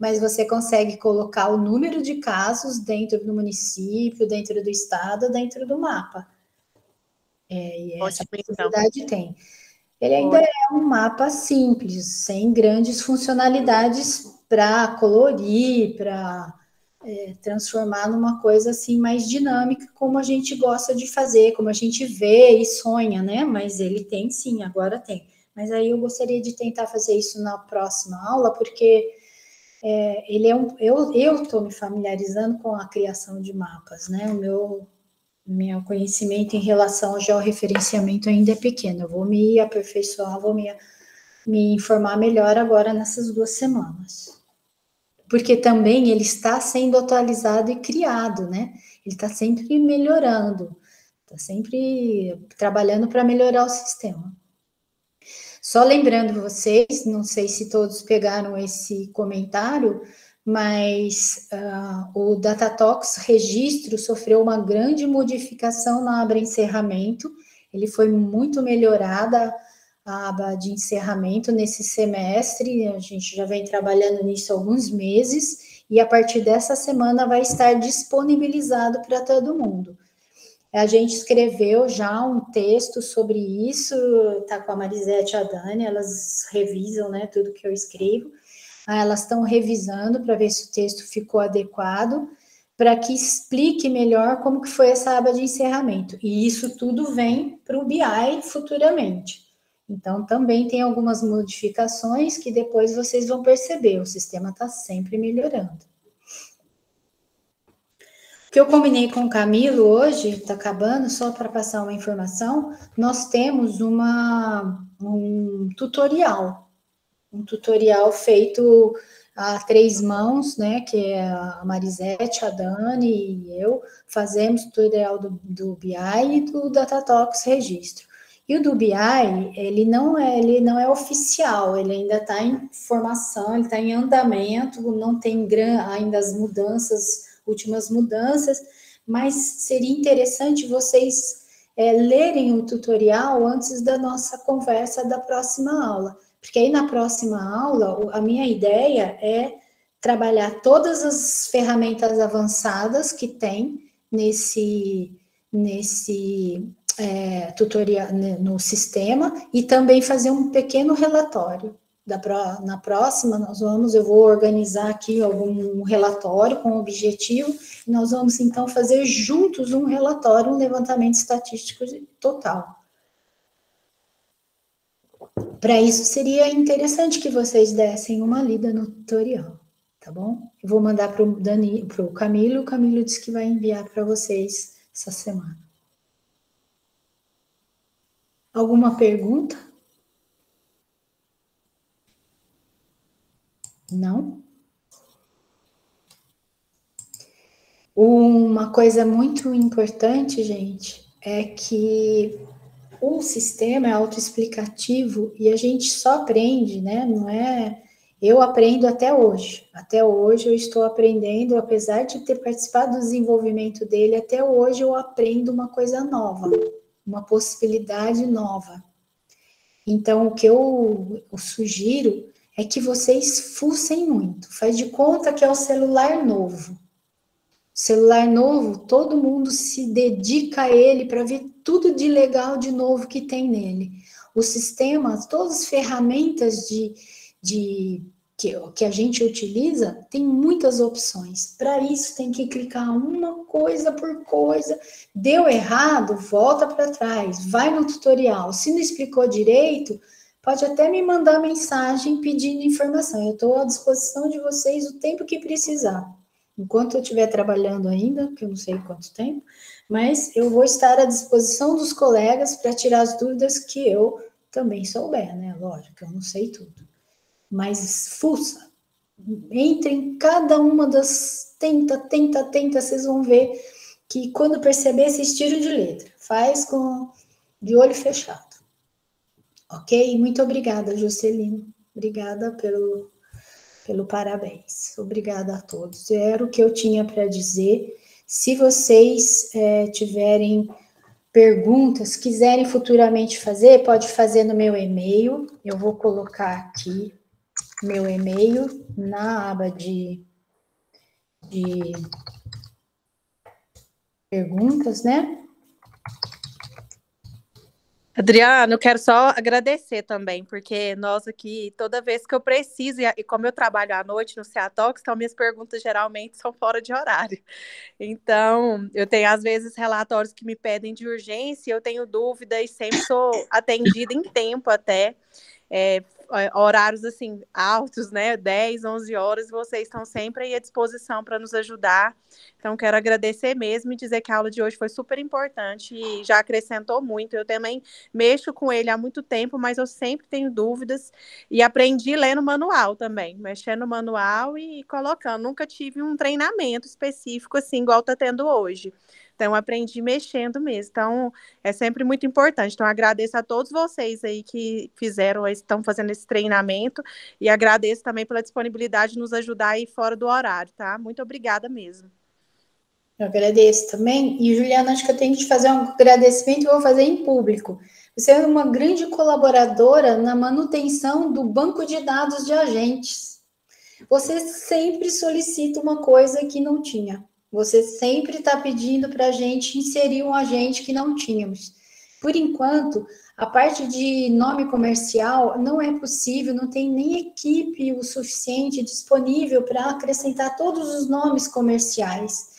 mas você consegue colocar o número de casos dentro do município, dentro do estado, dentro do mapa. E essa possibilidade tem. Ele ainda é um mapa simples, sem grandes funcionalidades para colorir, para transformar numa coisa assim mais dinâmica, como a gente gosta de fazer, como a gente vê e sonha, né? Mas ele tem sim, agora tem. Mas aí eu gostaria de tentar fazer isso na próxima aula, porque eu estou me familiarizando com a criação de mapas, né? Meu conhecimento em relação ao georreferenciamento ainda é pequeno. Eu vou me aperfeiçoar, vou me informar melhor agora nessas 2 semanas. Porque também ele está sendo atualizado e criado, né? Ele está sempre melhorando, está sempre trabalhando para melhorar o sistema. Só lembrando vocês, não sei se todos pegaram esse comentário, mas o Datatox registro sofreu uma grande modificação na aba encerramento, ele foi muito melhorada, a aba de encerramento nesse semestre, a gente já vem trabalhando nisso há alguns meses, e a partir dessa semana vai estar disponibilizado para todo mundo. A gente escreveu já um texto sobre isso, tá com a Marisete e a Dani, elas revisam, né, tudo que eu escrevo. Elas estão revisando para ver se o texto ficou adequado, para que explique melhor como que foi essa aba de encerramento. E isso tudo vem para o BI futuramente. Então, também tem algumas modificações que depois vocês vão perceber, o sistema está sempre melhorando. O que eu combinei com o Camilo hoje, está acabando, só para passar uma informação, nós temos um tutorial feito a 3 mãos, né, que é a Marisete, a Dani e eu, fazemos tutorial do BI e do Datatox registro. E o do BI, ele não é oficial, ele ainda está em formação, ele está em andamento, não tem ainda as últimas mudanças, mas seria interessante vocês lerem o tutorial antes da nossa conversa da próxima aula. Porque aí na próxima aula, a minha ideia é trabalhar todas as ferramentas avançadas que tem nesse tutorial, no sistema, e também fazer um pequeno relatório. Na próxima, eu vou organizar aqui algum relatório com objetivo, e nós vamos então fazer juntos um relatório, um levantamento estatístico total. Para isso, seria interessante que vocês dessem uma lida no tutorial, tá bom? Eu vou mandar para o Camilo, o Camilo disse que vai enviar para vocês essa semana. Alguma pergunta? Não? Uma coisa muito importante, gente, é que o sistema é autoexplicativo e a gente só aprende, né? Não é... Eu aprendo até hoje. Até hoje eu estou aprendendo, apesar de ter participado do desenvolvimento dele, até hoje eu aprendo uma coisa nova, uma possibilidade nova. Então, o que eu sugiro é que vocês fuçem muito. Faz de conta que é o celular novo. Celular novo, todo mundo se dedica a ele para ver tudo de legal de novo que tem nele. O sistema, todas as ferramentas que a gente utiliza, tem muitas opções. Para isso, tem que clicar uma coisa por coisa. Deu errado, volta para trás, vai no tutorial. Se não explicou direito, pode até me mandar mensagem pedindo informação. Eu estou à disposição de vocês o tempo que precisar. Enquanto eu estiver trabalhando ainda, que eu não sei quanto tempo, mas eu vou estar à disposição dos colegas para tirar as dúvidas que eu também souber, né? Lógico, eu não sei tudo. Mas fuça, entre em cada uma das... Tenta, vocês vão ver que quando perceber, vocês tiram de letra. Faz de olho fechado. Ok? Muito obrigada, Juscelino. Obrigada pelo parabéns. Obrigada a todos. Era o que eu tinha para dizer. Se vocês tiverem perguntas, quiserem futuramente fazer, pode fazer no meu e-mail. Eu vou colocar aqui meu e-mail na aba de perguntas, né? Adriana, eu quero só agradecer também, porque nós aqui, toda vez que eu preciso, e como eu trabalho à noite no Seatox, então minhas perguntas geralmente são fora de horário. Então, eu tenho às vezes relatórios que me pedem de urgência, eu tenho dúvida e sempre sou atendida em tempo até. horários assim altos, né? 10, 11 horas, vocês estão sempre aí à disposição para nos ajudar. Então, quero agradecer mesmo e dizer que a aula de hoje foi super importante e já acrescentou muito. Eu também mexo com ele há muito tempo, mas eu sempre tenho dúvidas e aprendi lendo o manual também, mexendo no manual e colocando. Nunca tive um treinamento específico assim, igual está tendo hoje. Então, aprendi mexendo mesmo. Então, é sempre muito importante. Então, agradeço a todos vocês aí que estão fazendo esse treinamento e agradeço também pela disponibilidade de nos ajudar aí fora do horário, tá? Muito obrigada mesmo. Eu agradeço também. E, Juliana, acho que eu tenho que te fazer um agradecimento que eu vou fazer em público. Você é uma grande colaboradora na manutenção do banco de dados de agentes. Você sempre solicita uma coisa que não tinha. Você sempre está pedindo para a gente inserir um agente que não tínhamos. Por enquanto, a parte de nome comercial não é possível, não tem nem equipe o suficiente disponível para acrescentar todos os nomes comerciais.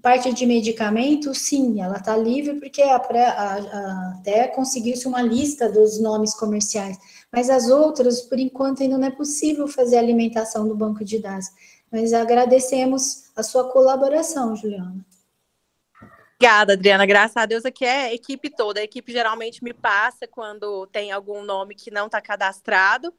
Parte de medicamento, sim, ela está livre porque até conseguiu-se uma lista dos nomes comerciais, mas as outras, por enquanto, ainda não é possível fazer a alimentação do banco de dados. Mas agradecemos a sua colaboração, Juliana. Obrigada, Adriana. Graças a Deus aqui é a equipe toda. A equipe geralmente me passa quando tem algum nome que não está cadastrado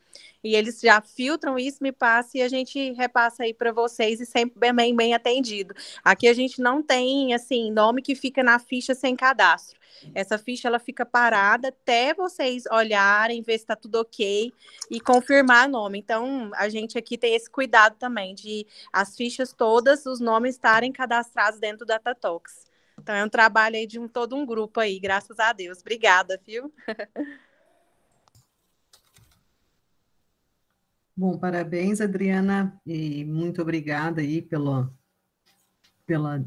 e eles já filtram isso, me passa e a gente repassa aí para vocês e sempre bem atendido. Aqui a gente não tem, assim, nome que fica na ficha sem cadastro. Essa ficha, ela fica parada até vocês olharem, ver se está tudo ok e confirmar o nome. Então, a gente aqui tem esse cuidado também de as fichas todas, os nomes estarem cadastrados dentro do Datatox. Então, é um trabalho aí de todo um grupo aí, graças a Deus. Obrigada, viu? Bom, parabéns, Adriana, e muito obrigada aí pela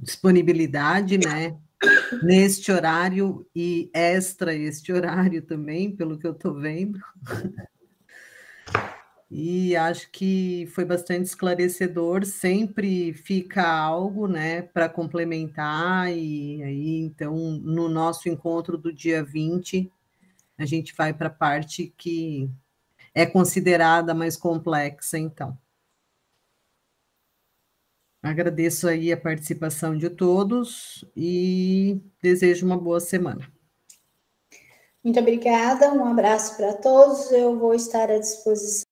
disponibilidade, né? Neste horário e extra este horário também, pelo que eu estou vendo. E acho que foi bastante esclarecedor, sempre fica algo, né, para complementar, e aí, então, no nosso encontro do dia 20, a gente vai para a parte que é considerada mais complexa, então. Agradeço aí a participação de todos e desejo uma boa semana. Muito obrigada, um abraço para todos, eu vou estar à disposição.